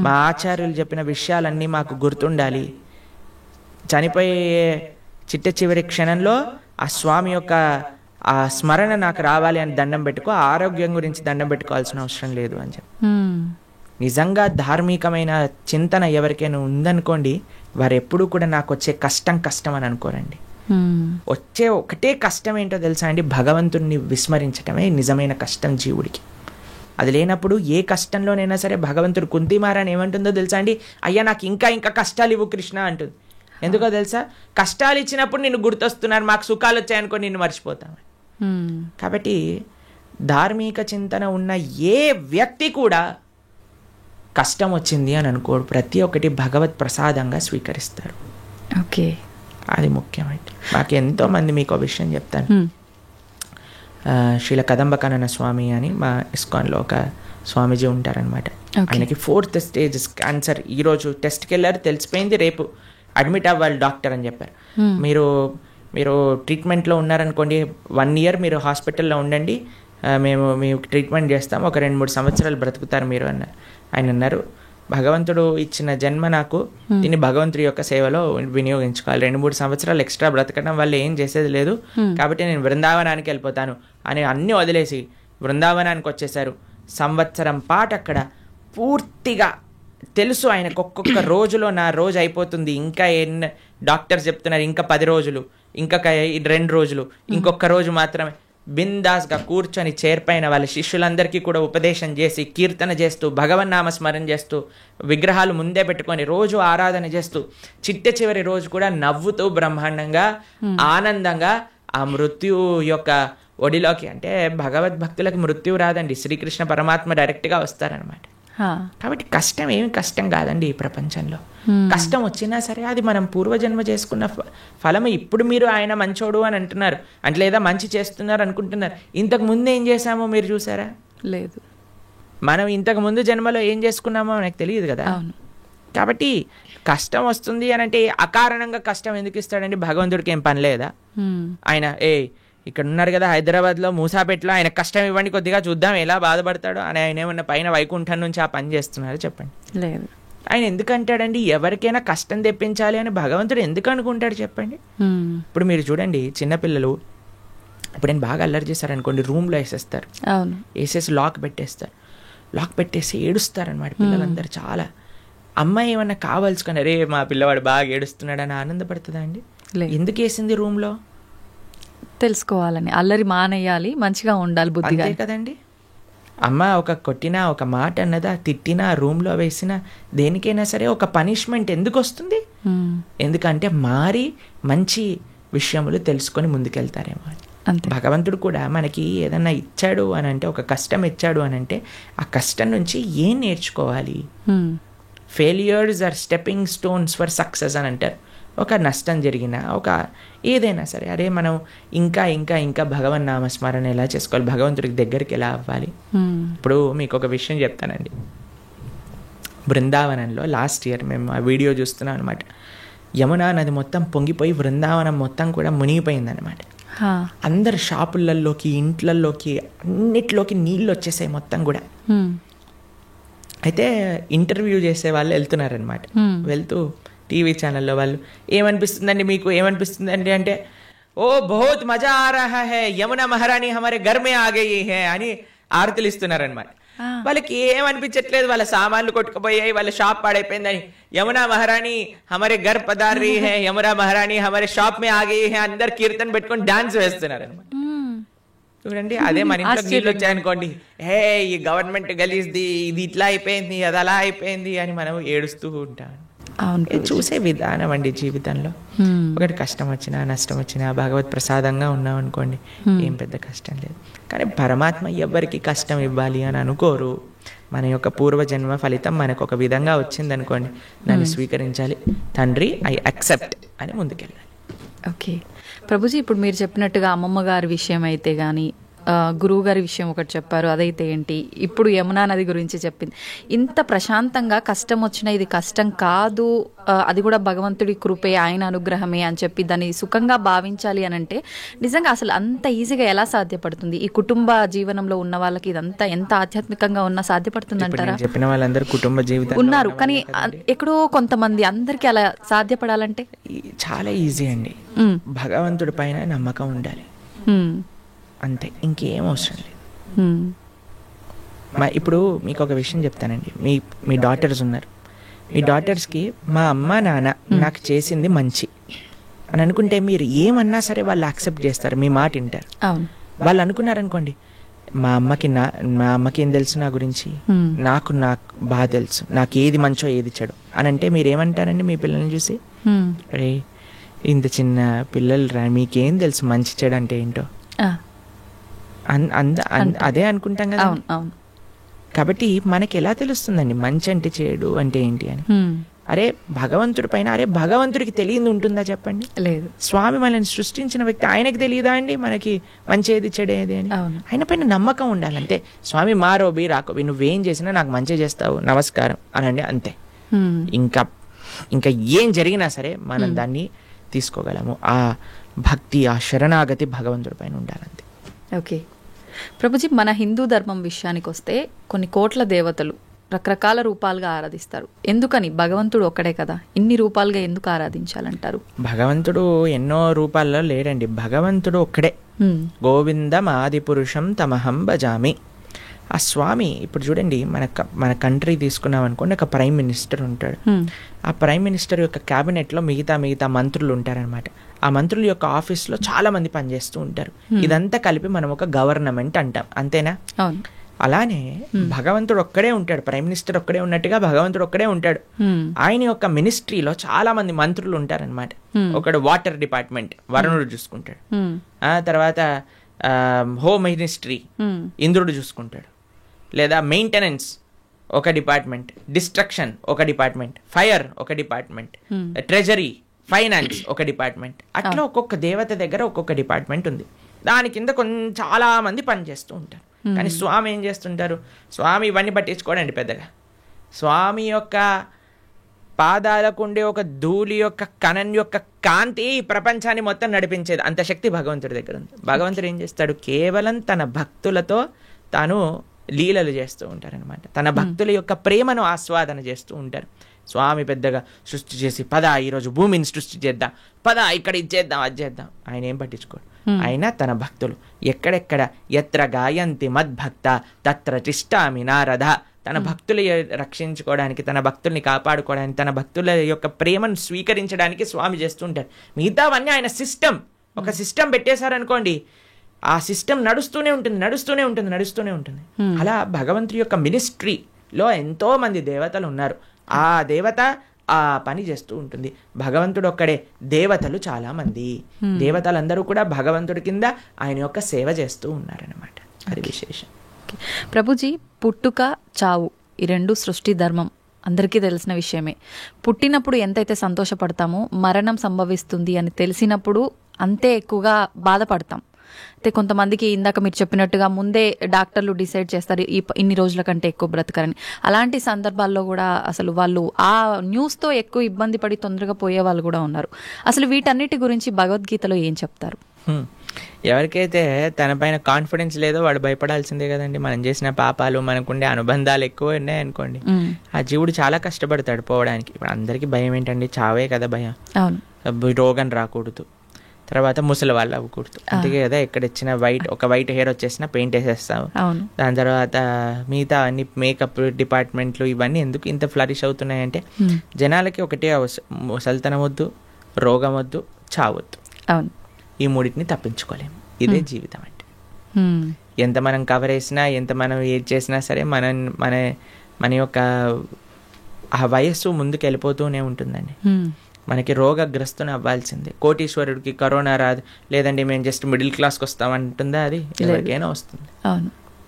మా ఆచార్యులు చెప్పిన విషయాలన్నీ మాకు గుర్తుండాలి, చనిపోయే చివరి క్షణంలో ఆ స్వామి యొక్క ఆ స్మరణ నాకు రావాలి అని దండం పెట్టుకో, ఆరోగ్యం గురించి దండం పెట్టుకోవాల్సిన అవసరం లేదు అని చెప్పి. నిజంగా ధార్మికమైన చింతన ఎవరికైనా ఉందనుకోండి, వారు ఎప్పుడూ కూడా నాకు వచ్చే కష్టం అని అనుకోరండి. వచ్చే ఒకటే కష్టం ఏంటో తెలుసా అండి, భగవంతుణ్ణి విస్మరించటమే నిజమైన కష్టం జీవుడికి. అది లేనప్పుడు ఏ కష్టంలోనైనా సరే భగవంతుడు కుంతిమారని ఏమంటుందో తెలుసా అండి, అయ్యా నాకు ఇంకా కష్టాలు ఇవ్వు కృష్ణ అంటుంది. ఎందుకో తెలుసా, కష్టాలు ఇచ్చినప్పుడు నిన్ను గుర్తొస్తున్నారు, మాకు సుఖాలు వచ్చాయనుకో నిన్ను మర్చిపోతాం. కాబట్టి ధార్మిక చింతన ఉన్న ఏ వ్యక్తి కూడా కష్టం వచ్చింది అని అనుకోడు, ప్రతి ఒక్కటి భగవత్ ప్రసాదంగా స్వీకరిస్తారు. ఓకే, అది ముఖ్యమైనది. మాకు ఎంతోమంది, మీకు ఒక విషయం చెప్తాను, శ్రీల కదంబకానన స్వామి అని మా ఇస్కాన్లో ఒక స్వామీజీ ఉంటారనమాట. ఆయనకి 4th stage క్యాన్సర్. ఈరోజు టెస్ట్కి వెళ్ళారు, తెలిసిపోయింది, రేపు అడ్మిట్ అవ్వాలి డాక్టర్ అని చెప్పారు. మీరు ట్రీట్మెంట్లో ఉన్నారనుకోండి, 1 year మీరు హాస్పిటల్లో ఉండండి, మేము మీకు ట్రీట్మెంట్ చేస్తాము, ఒక 2-3 సంవత్సరాలు బ్రతుకుతారు మీరు అన్నారు. ఆయన అన్నారు, భగవంతుడు ఇచ్చిన జన్మ నాకు, దీన్ని భగవంతుడి యొక్క సేవలో వినియోగించుకోవాలి, 2-3 సంవత్సరాలు ఎక్స్ట్రా బ్రతకడం వల్ల ఏం చేసేది లేదు, కాబట్టి నేను బృందావనానికి వెళ్ళిపోతాను అని అన్నీ వదిలేసి బృందావనానికి వచ్చేసారు. సంవత్సరం పాటు అక్కడ పూర్తిగా తెలుసు ఆయనకు, ఒక్కొక్క రోజులో నా రోజు అయిపోతుంది, ఇంకా డాక్టర్స్ చెప్తున్నారు ఇంకా 10 రోజులు, ఇంకా 2 రోజులు, ఇంకొక రోజు మాత్రమే. బిందాస్గా కూర్చొని చేర్పైన వాళ్ళ శిష్యులందరికీ కూడా ఉపదేశం చేసి కీర్తన చేస్తూ భగవన్నామ స్మరణ చేస్తూ విగ్రహాలు ముందే పెట్టుకొని రోజు ఆరాధన చేస్తూ చిట్ట చివరి రోజు కూడా నవ్వుతూ బ్రహ్మాండంగా ఆనందంగా ఆ మృత్యు యొక్క ఒడిలోకి, అంటే భగవద్భక్తులకు మృత్యు రాదండి, శ్రీకృష్ణ పరమాత్మ డైరెక్ట్గా వస్తారనమాట. కాబట్టి కష్టం ఏమి కష్టం కాదండి ఈ ప్రపంచంలో. కష్టం వచ్చినా సరే అది మనం పూర్వజన్మ చేసుకున్న ఫలము. ఇప్పుడు మీరు ఆయన మంచోడు అని అంటున్నారు అంటే లేదా మంచి చేస్తున్నారు అనుకుంటున్నారు, ఇంతకు ముందు ఏం చేశామో మీరు చూసారా? లేదు. మనం ఇంతకు ముందు జన్మలో ఏం చేసుకున్నామో మనకు తెలియదు కదా. కాబట్టి కష్టం వస్తుంది అని అంటే అకారణంగా కష్టం ఎందుకు ఇస్తాడండి? భగవంతుడికి ఏం పని లేదా? ఆయన ఇక్కడ ఉన్నారు కదా హైదరాబాద్లో మూసాపేటలో, ఆయన కష్టం ఇవ్వండి కొద్దిగా చూద్దాం ఎలా బాధపడతాడో అని ఆయన ఏమన్నా పైన వైకుంఠం నుంచి ఆ పని చేస్తున్నారు చెప్పండి? లేదు. ఆయన ఎందుకు అంటాడండి ఎవరికైనా కష్టం తెప్పించాలి అని భగవంతుడు ఎందుకు అనుకుంటాడు చెప్పండి? ఇప్పుడు మీరు చూడండి, చిన్నపిల్లలు ఎప్పుడైనా బాగా అల్లరి చేశారనుకోండి, రూమ్లో వేసేస్తారు, వేసేసి లాక్ పెట్టేస్తారు, లాక్ పెట్టేసి ఏడుస్తారనమాట పిల్లలందరూ చాలా. అమ్మాయి ఏమన్నా కావాల్సుకొని అరే మా పిల్లవాడు బాగా ఏడుస్తున్నాడు అని ఆనందపడుతుందా అండి? ఎందుకు వేసింది రూమ్లో? తెలుసుకోవాలని, అల్లరి మానేయాలి, మంచిగా ఉండాలి బుద్ధిగా కదండి. అమ్మ ఒక కొట్టినా ఒక మాట అన్నదా తిట్టినా రూమ్లో వేసినా దేనికైనా సరే ఒక పనిష్మెంట్ ఎందుకు వస్తుంది? ఎందుకంటే మారి మంచి విషయములు తెలుసుకొని ముందుకెళ్తారేమో. భగవంతుడు కూడా మనకి ఏదన్నా ఇచ్చాడు అని అంటే, ఒక కష్టం ఇచ్చాడు అని అంటే ఆ కష్టం నుంచి ఏం నేర్చుకోవాలి? Failures are stepping stones for success అని అంటారు. ఒక నష్టం జరిగినా ఒక ఏదైనా సరే అరే మనం ఇంకా ఇంకా ఇంకా భగవన్ నామస్మరణ ఎలా చేసుకోవాలి, భగవంతుడికి దగ్గరికి ఎలా అవ్వాలి. ఇప్పుడు మీకు ఒక విషయం చెప్తానండి. బృందావనంలో లాస్ట్ ఇయర్ మేము ఆ వీడియో చూస్తున్నాం అనమాట. యమునా నది మొత్తం పొంగిపోయి బృందావనం మొత్తం కూడా మునిగిపోయిందనమాట. అందరు షాపులలోకి ఇంట్లలోకి అన్నిట్లోకి నీళ్ళు వచ్చేసాయి మొత్తం కూడా. అయితే ఇంటర్వ్యూ చేసే వాళ్ళు వెళ్తున్నారనమాట. వెళ్తూ టీవీ ఛానల్లో వాళ్ళు ఏమనిపిస్తుందండి మీకు, ఏమనిపిస్తుందండి అంటే ఓ బహుత్ మజా ఆ రహా హై, యమునా మహారాణి హమారే ఘర్ మే ఆ గయి హై అని ఆరతులు ఇస్తున్నారనమాట. వాళ్ళకి ఏమనిపించట్లేదు, వాళ్ళ సామాన్లు కొట్టుకుపోయాయి, వాళ్ళ షాప్ పాడైపోయిందని. యమునా మహారాణి హమారే ఘర్ పధార్ రహీ హై, యమునా మహారాణి హమారే షాప్ మే ఆ గయి హై, అందరు కీర్తన పెట్టుకొని డాన్స్ వేస్తున్నారు అనమాట. చూడండి, అదే మన ఇంట్లో నీళ్ళు వచ్చాయనుకోండి, ఈ గవర్నమెంట్ గలీజ్ది, ఇది ఇట్లా అయిపోయింది, అది అలా అయిపోయింది అని మనం ఏడుస్తూ ఉంటాం. చూసే విధానం అండి జీవితంలో. ఒకటి కష్టం వచ్చినా నష్టం వచ్చినా భగవత్ ప్రసాదంగా ఉన్నాం అనుకోండి, ఏం పెద్ద కష్టం లేదు. కానీ పరమాత్మ ఎవరికి కష్టం ఇవ్వాలి అని అనుకోరు. మన యొక్క పూర్వజన్మ ఫలితం మనకు ఒక విధంగా వచ్చింది అనుకోండి, దాన్ని స్వీకరించాలి. తండ్రి ఐ యాక్సెప్ట్ అని ముందుకెళ్ళాలి. ఓకే ప్రభుజీ, ఇప్పుడు మీరు చెప్పినట్టుగా అమ్మమ్మ గారి విషయం అయితే కానీ, గురువు గారి విషయం ఒకటి చెప్పారు, అదైతే ఏంటి, ఇప్పుడు యమునా నది గురించి చెప్పింది. ఇంత ప్రశాంతంగా కష్టం వచ్చినా ఇది కష్టం కాదు, అది కూడా భగవంతుడి కృపే, ఆయన అనుగ్రహమే అని చెప్పి దాన్ని సుఖంగా భావించాలి అని అంటే నిజంగా అసలు అంత ఈజీగా ఎలా సాధ్యపడుతుంది? ఈ కుటుంబ జీవనంలో ఉన్న వాళ్ళకి ఇదంతా ఎంత ఆధ్యాత్మికంగా ఉన్నా సాధ్యపడుతుంది అంటారా? చెప్పిన వాళ్ళందరూ కుటుంబ జీవితం ఉన్నారు, కానీ ఎక్కడో కొంతమంది, అందరికీ అలా సాధ్యపడాలంటే చాలా ఈజీ అండి. భగవంతుడి పైన నమ్మకం ఉండాలి అంతే, ఇంకేం అవసరం లేదు. ఇప్పుడు మీకు ఒక విషయం చెప్తానండి. మీ డాటర్స్ ఉన్నారు, మీ డాటర్స్కి మా అమ్మ నాన్న నాకు చేసింది మంచి అని అనుకుంటే మీరు ఏమన్నా సరే వాళ్ళు యాక్సెప్ట్ చేస్తారు, మీ మాట వింటారు. వాళ్ళు అనుకున్నారనుకోండి, మా అమ్మకి ఏం తెలుసు నా గురించి, నాకు బాగా తెలుసు, నాకు ఏది మంచో ఏది చెడు అని అంటే మీరు ఏమంటారండి మీ పిల్లల్ని చూసి? అరే ఇంత చిన్న పిల్లలు రా, మీకేం తెలుసు మంచి చెడు అంటే ఏంటో, అదే అనుకుంటాం కదా. కాబట్టి మనకి ఎలా తెలుస్తుందండి మంచి అంటే చెడు అంటే ఏంటి అని? అరే భగవంతుడి పైన, అరే భగవంతుడికి తెలియదు ఉంటుందా చెప్పండి? లేదు. స్వామి మనల్ని సృష్టించిన వ్యక్తి, ఆయనకి తెలియదా అండి మనకి మంచి ఏది చెడు ఏది అని? ఆయన పైన నమ్మకం ఉండాలంటే, స్వామి మారోబి రాకోబి, నువ్వేం చేసినా నాకు మంచి చేస్తావు, నమస్కారం అనండి అంతే. ఇంకా ఏం జరిగినా సరే మనం దాన్ని తీసుకోగలము. ఆ భక్తి, ఆ శరణాగతి భగవంతుడి పైన ఉండాలంతే. ఓకే ప్రభుజీ, మన హిందూ ధర్మం విషయానికి వస్తే కొన్ని కోట్ల దేవతలు రకరకాల రూపాలుగా ఆరాధిస్తారు. ఎందుకని? భగవంతుడు ఒక్కడే కదా, ఇన్ని రూపాలుగా ఎందుకు ఆరాధించాలంటారు? భగవంతుడు ఎన్నో రూపాల్లో లేడండి, భగవంతుడు ఒక్కడే. గోవిందం ఆది పురుషం తమహం భజామి ఆ స్వామి ఇప్పుడు చూడండి, మన కంట్రీ తీసుకున్నాం అనుకోండి, ఒక ప్రైమ్ మినిస్టర్ ఉంటాడు. ఆ ప్రైమ్ మినిస్టర్ యొక్క క్యాబినెట్లో మిగతా మంత్రులు ఉంటారనమాట. ఆ మంత్రుల యొక్క ఆఫీస్లో చాలా మంది పనిచేస్తూ ఉంటారు. ఇదంతా కలిపి మనం ఒక గవర్నమెంట్ అంటాం, అంతేనా? అలానే భగవంతుడు ఒక్కడే ఉంటాడు, ప్రైమ్ మినిస్టర్ ఒక్కడే ఉన్నట్టుగా భగవంతుడు ఒక్కడే ఉంటాడు. ఆయన యొక్క మినిస్ట్రీలో చాలా మంది మంత్రులు ఉంటారనమాట. ఒకడు వాటర్ డిపార్ట్మెంట్, వరుణుడు చూసుకుంటాడు. ఆ తర్వాత హోమ్ మినిస్ట్రీ ఇంద్రుడు చూసుకుంటాడు. లేదా మెయింటెనెన్స్ ఒక డిపార్ట్మెంట్, డిస్ట్రక్షన్ ఒక డిపార్ట్మెంట్, ఫైర్ ఒక డిపార్ట్మెంట్, ట్రెజరీ, ఫైనాన్స్ ఒక డిపార్ట్మెంట్. అట్లా ఒక్కొక్క దేవత దగ్గర ఒక్కొక్క డిపార్ట్మెంట్ ఉంది. దాని కింద చాలా మంది పనిచేస్తూ ఉంటారు. కానీ స్వామి ఏం చేస్తుంటారు? స్వామి ఇవన్నీ పట్టించుకోడండి పెద్దగా. స్వామి యొక్క పాదాలకు ఉండే ఒక ధూళి యొక్క కణం యొక్క కాంతి ప్రపంచాన్ని మొత్తం నడిపించేది, అంత శక్తి భగవంతుడి దగ్గర ఉంది. భగవంతుడు ఏం చేస్తాడు? కేవలం తన భక్తులతో తాను లీలలు చేస్తూ ఉంటారనమాట. తన భక్తుల యొక్క ప్రేమను ఆస్వాదన చేస్తూ ఉంటారు. స్వామి పెద్దగా సృష్టి చేసి పద ఈరోజు భూమిని సృష్టి చేద్దాం, పద ఇక్కడ ఇది చేద్దాం అది చేద్దాం, ఆయన ఏం పట్టించుకోడు. ఆయన తన భక్తులు ఎక్కడెక్కడ ఎత్ర గాయంతి మద్భక్త తత్ర తిష్టామి నారద, తన భక్తులు రక్షించుకోవడానికి, తన భక్తుల్ని కాపాడుకోవడానికి, తన భక్తుల యొక్క ప్రేమను స్వీకరించడానికి స్వామి చేస్తూ ఉంటారు. మిగతావన్నీ ఆయన సిస్టమ్, ఒక సిస్టమ్ పెట్టేశారనుకోండి, ఆ సిస్టమ్ నడుస్తూనే ఉంటుంది. అలా భగవంతుడి యొక్క మినిస్ట్రీలో ఎంతో మంది దేవతలు ఉన్నారు. ఆ దేవత ఆ పని చేస్తూ ఉంటుంది. భగవంతుడు ఒక్కడే, దేవతలు చాలా మంది. దేవతలందరూ కూడా భగవంతుడి కింద ఆయన యొక్క సేవ చేస్తూ ఉన్నారనమాట. అది విశేషం. ప్రభుజీ, పుట్టుక చావు ఈ రెండు సృష్టి ధర్మం అందరికీ తెలిసిన విషయమే. పుట్టినప్పుడు ఎంతైతే సంతోషపడతామో మరణం సంభవిస్తుంది అని తెలిసినప్పుడు అంతే ఎక్కువగా బాధపడతాం. అయితే కొంతమందికి ఇందాక మీరు చెప్పినట్టుగా ముందే డాక్టర్లు డిసైడ్ చేస్తారు ఇన్ని రోజుల కంటే ఎక్కువ బ్రతకరని. అలాంటి సందర్భాల్లో కూడా అసలు వాళ్ళు ఆ న్యూస్తో ఎక్కువ ఇబ్బంది పడి తొందరగా పోయే వాళ్ళు కూడా ఉన్నారు. అసలు వీటన్నిటి గురించి భగవద్గీతలో ఏం చెప్తారు? ఎవరికైతే తన పైన కాన్ఫిడెన్స్ లేదో వాడు భయపడాల్సిందే కదండి. మనం చేసిన పాపాలు, మనకుండే అనుబంధాలు ఎక్కువ ఉన్నాయనుకోండి, ఆ జీవుడు చాలా కష్టపడతాడు పోవడానికి. ఇప్పుడు అందరికీ భయం ఏంటండి? చావే కదా భయం. రోగం రాకూడదు, తర్వాత ముసలి వాళ్ళు అవ్వకూడదు, అందుకే కదా ఎక్కడిచ్చిన వైట్ హెయిర్ వచ్చేసిన పెయింట్ వేసేస్తాము. దాని తర్వాత మిగతా అన్ని మేకప్ డిపార్ట్మెంట్లు ఇవన్నీ ఎందుకు ఇంత ఫ్లరిష్ అవుతున్నాయంటే జనాలకి ఒకటే ముసలితనం వద్దు, రోగం వద్దు, చావద్దు. ఈ మూడింటిని తప్పించుకోలేము. ఇదే జీవితం అంటే. ఎంత మనం కవర్ వేసినా, ఎంత మనం ఏది చేసినా సరే మన యొక్క ఆ వయస్సు ముందుకు వెళ్ళిపోతూనే ఉంటుందండి. మనకి రోగగ్రస్తుని అవ్వాల్సిందే. కోటీశ్వరుడికి కరోనా రాదు, లేదండి మేము జస్ట్ మిడిల్ క్లాస్కి వస్తామంటుందా? అది ఎవరికైనా వస్తుంది,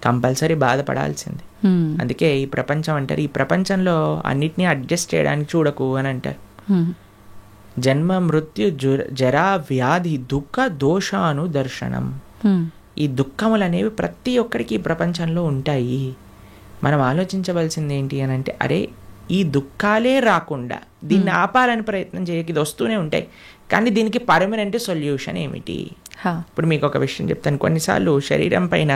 కంపల్సరీ బాధపడాల్సిందే. అందుకే ఈ ప్రపంచం అంటారు, ఈ ప్రపంచంలో అన్నిటినీ అడ్జస్ట్ చేయడానికి చూడకు అని అంటారు. జన్మ మృత్యు జరా వ్యాధి దుఃఖ దోషాను దర్శనం. ఈ దుఃఖములు అనేవి ప్రతి ఒక్కరికి ఈ ప్రపంచంలో ఉంటాయి. మనం ఆలోచించవలసింది ఏంటి అని అంటే, అరే ఈ దుఃఖాలే రాకుండా దీన్ని ఆపాలని ప్రయత్నం చేయక ఇది వస్తూనే ఉంటాయి, కానీ దీనికి పర్మనెంట్ సొల్యూషన్ ఏమిటి? ఇప్పుడు మీకు ఒక విషయం చెప్తాను. కొన్నిసార్లు శరీరం పైన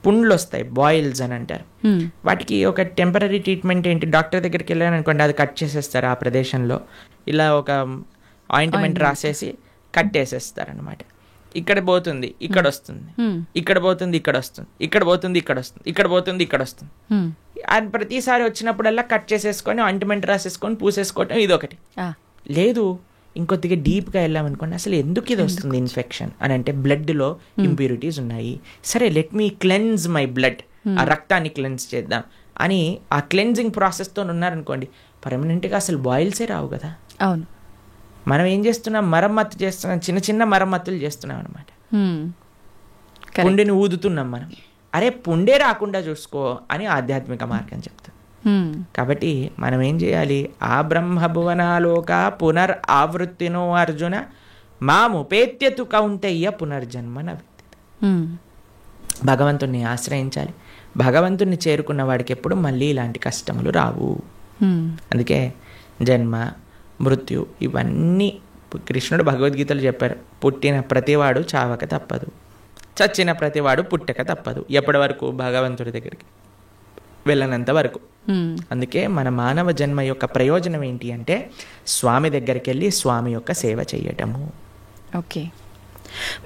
పుండ్లు వస్తాయి, బాయిల్స్ అని అంటారు. వాటికి ఒక టెంపరీ ట్రీట్మెంట్ ఏంటి? డాక్టర్ దగ్గరికి వెళ్ళాను అనుకోండి, అది కట్ చేసేస్తారు. ఆ ప్రదేశంలో ఇలా ఒక ఆయింట్మెంట్ రాసేసి కట్టేసేస్తారు అనమాట. ఇక్కడ పోతుంది, ఇక్కడ వస్తుంది, ఇక్కడ పోతుంది, ఇక్కడ వస్తుంది, ఇక్కడ పోతుంది, ఇక్కడ వస్తుంది, ఇక్కడ పోతుంది, ఇక్కడ వస్తుంది. అది ప్రతిసారి వచ్చినప్పుడల్లా కట్ చేసేసుకొని ఆయింట్మెంట్ రాసేసుకొని పూసేసుకోవటం ఇదొకటి. లేదు, ఇంకొద్దిగా డీప్గా వెళ్ళామనుకోండి, అసలు ఎందుకు ఇది వస్తుంది ఇన్ఫెక్షన్ అని అంటే బ్లడ్లో ఇంప్యూరిటీస్ ఉన్నాయి. సరే, let me cleanse my blood, ఆ రక్తాన్ని క్లెన్స్ చేద్దాం అని ఆ క్లెన్జింగ్ ప్రాసెస్తో ఉన్నారనుకోండి, పర్మనెంట్గా అసలు బాయిల్సే రావు కదా. అవును, మనం ఏం చేస్తున్నాం? మరమ్మత్తు చేస్తున్నాం, చిన్న చిన్న మరమ్మతులు చేస్తున్నాం అనమాట. పుండెని ఊదుతున్నాం మనం. అరే పుండే రాకుండా చూసుకో అని ఆధ్యాత్మిక మార్గం చెప్తాం. కాబట్టి మనం ఏం చేయాలి? ఆ బ్రహ్మభువనాలోక పునర్ ఆవృత్తినో అర్జున మాముపేత్యతు కౌంతయ్య పునర్జన్మన. భగవంతుణ్ణి ఆశ్రయించాలి. భగవంతుణ్ణి చేరుకున్న వాడికి ఎప్పుడు మళ్ళీ ఇలాంటి కష్టములు రావు. అందుకే జన్మ మృత్యు ఇవన్నీ కృష్ణుడు భగవద్గీతలు చెప్పారు. పుట్టిన ప్రతివాడు చావక తప్పదు, చచ్చిన ప్రతివాడు పుట్టక తప్పదు. ఎప్పటి వరకు? భగవంతుడి దగ్గరికి వెళ్ళనంత వరకు. అందుకే మన మానవ జన్మ యొక్క ప్రయోజనం ఏంటి అంటే స్వామి దగ్గరికి వెళ్ళి స్వామి యొక్క సేవ చేయటము. ఓకే,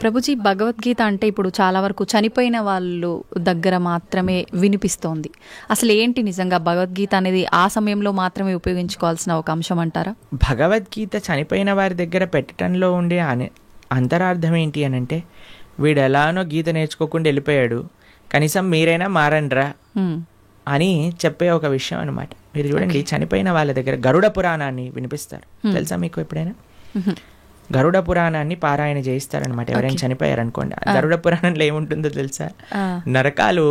ప్రభుజీ, భగవద్గీత అంటే ఇప్పుడు చాలా వరకు చనిపోయిన వాళ్ళు దగ్గర మాత్రమే వినిపిస్తోంది. అసలు ఏంటి నిజంగా భగవద్గీత అనేది ఆ సమయంలో మాత్రమే ఉపయోగించుకోవాల్సిన ఒక అంశం అంటారా? భగవద్గీత చనిపోయిన వారి దగ్గర పెట్టడంలో ఉండే అంతరార్థం ఏంటి అని అంటే, వీడు ఎలానో గీత నేర్చుకోకుండా వెళ్ళిపోయాడు, కనీసం మీరైనా మారండ్రా అని చెప్పే ఒక విషయం అనమాట. మీరు చూడండి, చనిపోయిన వాళ్ళ దగ్గర గరుడ పురాణాన్ని వినిపిస్తారు. తెలుసా మీకు ఎప్పుడైనా? గరుడ పురాణాన్ని పారాయణ చేయిస్తారనమాట ఎవరైనా చనిపోయారనుకోండి. గరుడ పురాణంలో ఏముంటుందో తెలుసా? నరకాలు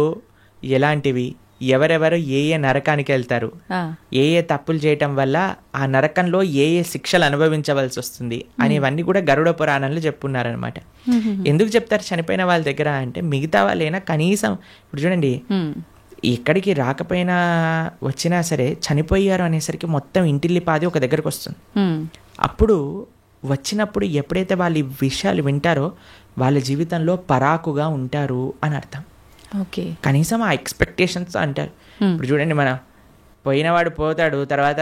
ఎలాంటివి, ఎవరెవరు ఏ ఏ నరకానికి వెళ్తారు, ఏ ఏ తప్పులు చేయటం వల్ల ఆ నరకంలో ఏ ఏ శిక్షలు అనుభవించవలసి వస్తుంది అనేవన్నీ కూడా గరుడ పురాణంలో చెప్పున్నారనమాట. ఎందుకు చెప్తారు చనిపోయిన వాళ్ళ దగ్గర అంటే, మిగతా వాళ్ళైనా కనీసం ఇప్పుడు చూడండి, ఎక్కడికి రాకపోయినా వచ్చినా సరే చనిపోయారు అనేసరికి మొత్తం ఇంటిల్లిపాది ఒక దగ్గరకు వస్తుంది. అప్పుడు వచ్చినప్పుడు ఎప్పుడైతే వాళ్ళు ఈ విషయాలు వింటారో వాళ్ళ జీవితంలో పరాకుగా ఉంటారు అని అర్థం. ఓకే, కనీసం ఆ ఎక్స్పెక్టేషన్స్ అంటారు. ఇప్పుడు చూడండి, మన పోయినవాడు పోతాడు, తర్వాత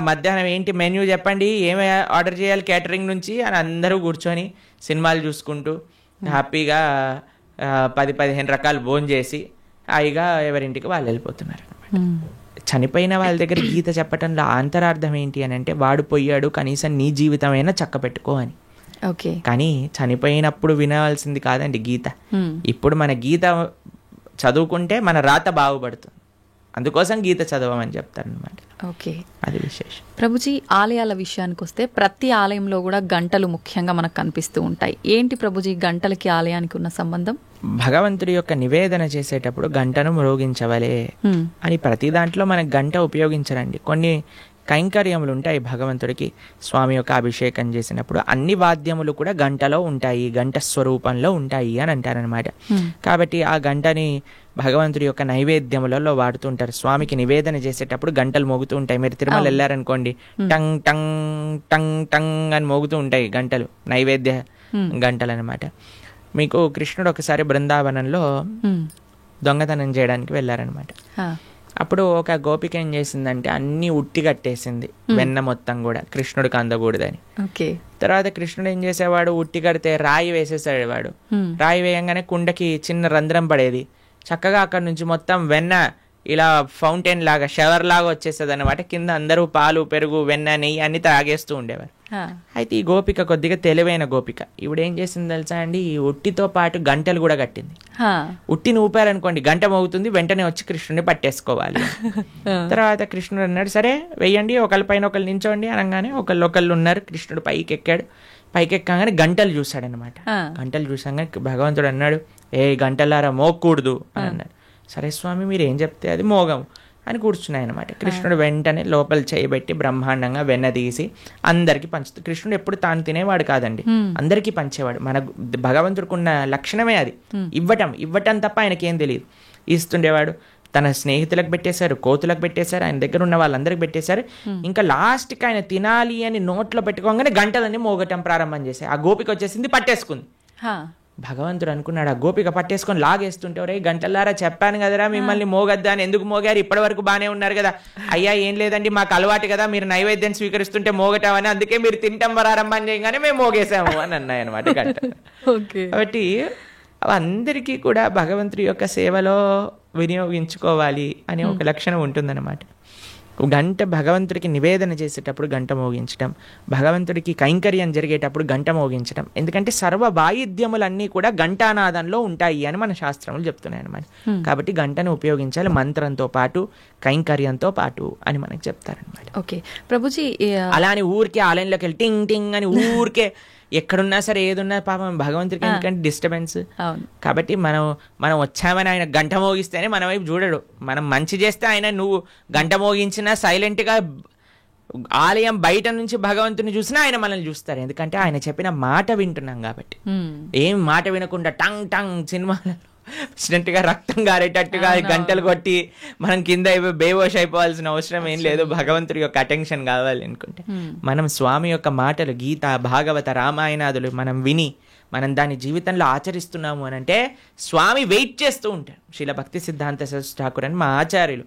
మధ్యాహ్నం ఏంటి మెన్యూ చెప్పండి, ఏమి ఆర్డర్ చేయాలి కేటరింగ్ నుంచి అని అందరూ కూర్చొని సినిమాలు చూసుకుంటూ హ్యాపీగా 10-15 రకాలు భోజనం చేసి హాయిగా ఎవరింటికి వాళ్ళు వెళ్ళిపోతున్నారు అనమాట. చనిపోయిన వాళ్ళ దగ్గర గీత చెప్పటంలో అంతరార్థం ఏంటి అని అంటే, వాడు పోయాడు, కనీసం నీ జీవితమైనా చక్క పెట్టుకో అని. ఓకే, కానీ చనిపోయినప్పుడు వినవలసింది కాదండి గీత. ఇప్పుడు మన గీత చదువుకుంటే మన రాత బాగుపడుతుంది, అందుకోసం గీత చదవమని చెప్తారనమాట. ఓకే, అది విశేషం. ప్రభుజీ, ఆలయాల విషయానికి వస్తే ప్రతి ఆలయంలో కూడా గంటలు ముఖ్యంగా మనకు కనిపిస్తూ ఉంటాయి. ఏంటి ప్రభుజీ గంటలకి ఆలయానికి ఉన్న సంబంధం? భగవంతుడి యొక్క నివేదన చేసేటప్పుడు గంటను మ్రోగించవలే అని ప్రతి దాంట్లో మనకు గంట ఉపయోగించరండి. కొన్ని కైంకర్యములు ఉంటాయి భగవంతుడికి. స్వామి యొక్క అభిషేకం చేసినప్పుడు అన్ని వాద్యములు కూడా గంటలో ఉంటాయి, గంట స్వరూపంలో ఉంటాయి అని అంటారనమాట. కాబట్టి ఆ గంటని భగవంతుడి యొక్క నైవేద్యములలో వాడుతుంటారు. స్వామికి నివేదన చేసేటప్పుడు గంటలు మోగుతూ ఉంటాయి. మీరు తిరుమల వెళ్ళారనుకోండి, టంగ్ టంగ్ టంగ్ టంగ్ అని మోగుతూ ఉంటాయి గంటలు, నైవేద్య గంటలు అనమాట. మీకు కృష్ణుడు ఒకసారి బృందావనంలో దొంగతనం చేయడానికి వెళ్ళారనమాట. అప్పుడు ఒక గోపిక ఏం చేసిందంటే అన్ని ఉట్టి కట్టేసింది, వెన్న మొత్తం కూడా కృష్ణుడికి అందకూడదని. తర్వాత కృష్ణుడు ఏం చేసేవాడు, ఉట్టి కడితే రాయి వేసేసాడు వాడు. రాయి వేయంగానే కుండకి చిన్న రంధ్రం పడేది, చక్కగా అక్కడ నుంచి మొత్తం వెన్న ఇలా ఫౌంటైన్ లాగా షవర్ లాగా వచ్చేసేది అనమాట. కింద అందరూ పాలు పెరుగు వెన్న నెయ్యి అన్ని తాగేస్తూ ఉండేవారు. అయితే ఈ గోపిక కొద్దిగా తెలివైన గోపిక, ఇప్పుడు ఏం చేసింది తెలుసా అండి, ఈ ఉట్టితో పాటు గంటలు కూడా కట్టింది. ఉట్టిని ఊపారనుకోండి గంట మోగుతుంది, వెంటనే వచ్చి కృష్ణుడిని పట్టేసుకోవాలి. తర్వాత కృష్ణుడు అన్నాడు, సరే వెయ్యండి, ఒకళ్ళ పైన ఒకళ్ళు నించోండి అనగానే ఒకళ్ళు ఉన్నారు. కృష్ణుడు పైకి ఎక్కాడు. పైకి ఎక్కగానే గంటలు చూశాడనమాట. గంటలు చూసాగానే భగవంతుడు అన్నాడు, ఏ గంటలారా మోగకూడదు అని అన్నాడు. సరే స్వామి మీరు ఏం చెప్తే అది మోగం అని కూర్చున్నాయి అనమాట. కృష్ణుడు వెంటనే లోపల చేయబెట్టి బ్రహ్మాండంగా వెన్న తీసి అందరికి పంచుతాడు. కృష్ణుడు ఎప్పుడు తాను తినేవాడు కాదండి, అందరికీ పంచేవాడు. మన భగవంతుడికి ఉన్న లక్షణమే అది, ఇవ్వటం తప్ప ఆయనకేం తెలియదు. ఇస్తుండేవాడు. తన స్నేహితులకు పెట్టేశారు, కోతులకు పెట్టేశారు, ఆయన దగ్గర ఉన్న వాళ్ళందరికి పెట్టేశారు. ఇంకా లాస్ట్కి ఆయన తినాలి అని నోట్లో పెట్టుకోగానే గంటలన్నీ మోగటం ప్రారంభం చేశాయి. ఆ గోపిక వచ్చేసింది, పట్టేసుకుంది. భగవంతుడు అనుకున్నాడు, ఆ గోపిక పట్టేసుకొని లాగేస్తుంటే, ఒరే గంటలారా చెప్పాను కదరా మిమ్మల్ని మోగద్దా అని, ఎందుకు మోగారు, ఇప్పటి వరకు బాగానే ఉన్నారు కదా. అయ్యా ఏం లేదండి మాకు అలవాటు కదా, మీరు నైవేద్యం స్వీకరిస్తుంటే మోగటామని, అందుకే మీరు తింటాం ప్రారంభం చేయగానే మేము మోగేసాము అని అన్నాయి అనమాట గంట. కాబట్టి అందరికీ కూడా భగవంతుడి యొక్క సేవలో వినియోగించుకోవాలి అనే ఒక లక్షణం ఉంటుందన్నమాట. గంట భగవంతుడికి నివేదన చేసేటప్పుడు గంట మోగించడం, భగవంతుడికి కైంకర్యం జరిగేటప్పుడు గంట మోగించడం. ఎందుకంటే సర్వ వాయిద్యములన్నీ కూడా ఘంటానాదంలో ఉంటాయి అని మన శాస్త్రములు చెప్తున్నాయి అన్నమాట. కాబట్టి గంటను ఉపయోగించాలి మంత్రంతో పాటు కైంకర్యంతో పాటు అని మనకు చెప్తారనమాట. ఓకే ప్రభుజీ, అలా అని ఊరికే ఆలయంలోకి వెళ్ళి టింగ్ టింగ్ అని ఊరికే ఎక్కడున్నా సరే ఏదున్నా పాపం భగవంతుడికి ఎందుకంటే డిస్టర్బెన్స్. కాబట్టి మనం వచ్చామని ఆయన గంట మోగిస్తేనే మన వైపు చూడడు. మనం మంచి చేస్తే ఆయన నువ్వు గంట మోగించినా సైలెంట్గా ఆలయం బయట నుంచి భగవంతుని చూసినా ఆయన మనల్ని చూస్తారు. ఎందుకంటే ఆయన చెప్పిన మాట వింటున్నాం కాబట్టి. ఏం మాట వినకుండా టంగ్ టంగ్ సినిమాలలో వచ్చినట్టుగా రక్తం గారేటట్టుగా గంటలు కొట్టి మనం కింద బేవోష్ అయిపోవాల్సిన అవసరం ఏం లేదు. భగవంతుడి యొక్క అటెన్షన్ కావాలి అనుకుంటే మనం స్వామి యొక్క మాటలు, గీత, భాగవత, రామాయణాదులు మనం విని మనం దాని జీవితంలో ఆచరిస్తున్నాము అని అంటే స్వామి వెయిట్ చేస్తూ ఉంటారు. శ్రీల భక్తి సిద్ధాంత సరస్వతి ఠాకూర్ అని మా ఆచార్యులు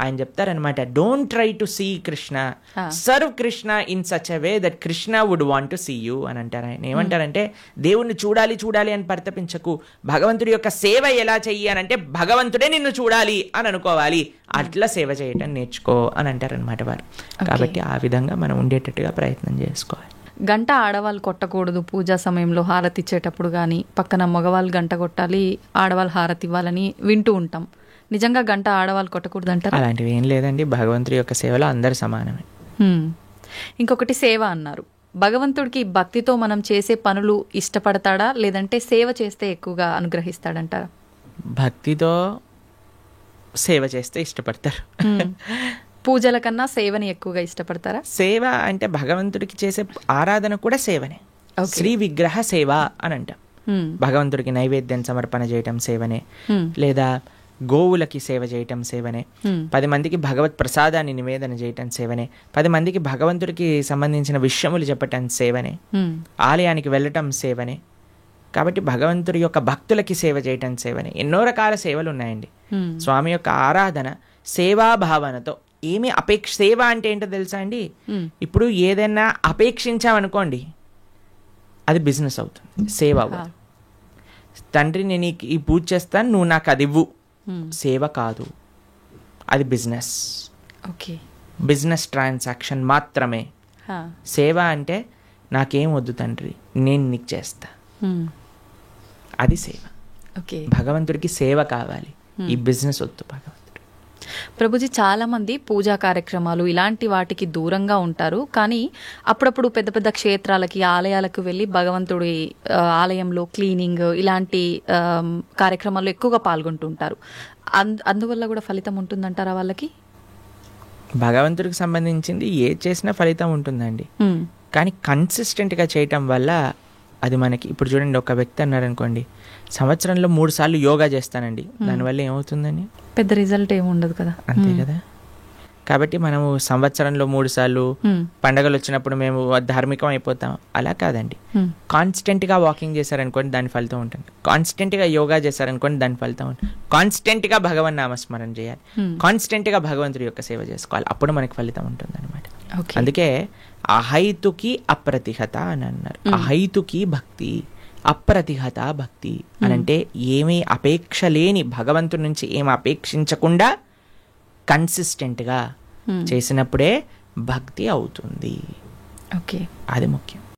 ఆయన చెప్తారనమాట, don't try to see Krishna, serve Krishna in such a way that Krishna would want to see you అని అంటారు. ఆయన ఏమంటారంటే దేవుణ్ణి చూడాలి చూడాలి అని పరితపించకు, భగవంతుడి యొక్క సేవ ఎలా చెయ్యి అని అంటే భగవంతుడే నిన్ను చూడాలి అని అనుకోవాలి, అట్లా సేవ చేయటం నేర్చుకో అని అంటారనమాట వారు. కాబట్టి ఆ విధంగా మనం ఉండేటట్టుగా ప్రయత్నం చేసుకోవాలి. గంట ఆడవాళ్ళు కొట్టకూడదు పూజా సమయంలో హారతి ఇచ్చేటప్పుడు కానీ, పక్కన మగవాళ్ళు గంట కొట్టాలి, ఆడవాళ్ళు హారతి ఇవ్వాలని వింటూ ఉంటాం. నిజంగా గంట ఆడవాళ్ళు కొట్టకూడదు అంటారు? అలాంటివి ఏం లేదండి, భగవంతుడి యొక్క సేవలో అందరు సమానమే. ఇంకొకటి సేవ అన్నారు. భగవంతుడికి భక్తితో మనం చేసే పనులు ఇష్టపడతాడా, లేదంటే సేవ చేస్తే ఎక్కువగా అనుగ్రహిస్తాడంటారా? భక్తితో సేవ చేస్తే ఇష్టపడతారు. పూజల కన్నా సేవని ఎక్కువగా ఇష్టపడతారా? సేవ అంటే భగవంతుడికి చేసే ఆరాధన కూడా సేవనే. శ్రీ విగ్రహ సేవ అని అంటాం. భగవంతుడికి నైవేద్యం సమర్పణ చేయటం సేవనే, లేదా గోవులకి సేవ చేయటం సేవనే, 10 మందికి భగవత్ ప్రసాదాన్ని నివేదన చేయటం సేవనే, 10 మందికి భగవంతుడికి సంబంధించిన విషయములు చెప్పటం సేవనే, ఆలయానికి వెళ్ళటం సేవనే. కాబట్టి భగవంతుడి యొక్క భక్తులకి సేవ చేయటం సేవనే. ఎన్నో రకాల సేవలు ఉన్నాయండి. స్వామి యొక్క ఆరాధన సేవాభావనతో, ఏమి సేవ అంటే ఏంటో తెలుసా అండి? ఇప్పుడు ఏదైనా అపేక్షించామనుకోండి అది బిజినెస్ అవుతుంది, సేవ అవ్వదు. తండ్రి నేను ఈ పూజ చేస్తాను, నువ్వు నాకు అది ఇవ్వు, సేవ కాదు, అది బిజినెస్. బిజినెస్ ట్రాన్సాక్షన్ మాత్రమే. సేవ అంటే నాకేం వద్దు తండ్రి, నేను నీకు చేస్తా, అది సేవ. భగవంతుడికి సేవ కావాలి, ఈ బిజినెస్ వద్దు భగవంతుడు. ప్రభుజీ, చాలా మంది పూజా కార్యక్రమాలు ఇలాంటి వాటికి దూరంగా ఉంటారు, కానీ అప్పుడప్పుడు పెద్ద పెద్ద క్షేత్రాలకి, ఆలయాలకు వెళ్ళి భగవంతుడి ఆలయంలో క్లీనింగ్ ఇలాంటి కార్యక్రమాల్లో ఎక్కువగా పాల్గొంటుంటారు. అందువల్ల కూడా ఫలితం ఉంటుందంటారా వాళ్ళకి? భగవంతుడికి సంబంధించింది ఏ చేసినా ఫలితం ఉంటుందండి, కానీ కన్సిస్టెంట్గా చేయటం వల్ల అది మనకి. ఇప్పుడు చూడండి, ఒక వ్యక్తి అన్నారు అనుకోండి, సంవత్సరంలో 3 సార్లు యోగా చేస్తానండి, దానివల్ల ఏమవుతుందండి? పెద్ద రిజల్ట్ ఏమి ఉండదు కదా. అంతే కదా. కాబట్టి మనము సంవత్సరంలో 3 సార్లు పండగలు వచ్చినప్పుడు మేము ధార్మికం అయిపోతాం, అలా కాదండి. కాన్స్టెంట్గా వాకింగ్ చేశారనుకోండి దాని ఫలితం ఉంటుంది, కాన్స్టెంట్గా యోగా చేశారనుకోండి దాని ఫలితం ఉంటుంది, కాన్స్టెంట్గా భగవన్ నామస్మరణ చేయాలి, కాన్స్టెంట్గా భగవంతుడి యొక్క సేవ చేసుకోవాలి, అప్పుడు మనకి ఫలితం ఉంటుంది అనమాట. అందుకే అహైతుకి అప్రతిహత అని అన్నారు. అహైతుకి భక్తి, అప్రతిహత భక్తి అని అంటే ఏమీ అపేక్ష లేని, భగవంతుడి నుంచి ఏమి అపేక్షించకుండా కన్సిస్టెంట్గా చేసినప్పుడే భక్తి అవుతుంది. అది ముఖ్యం.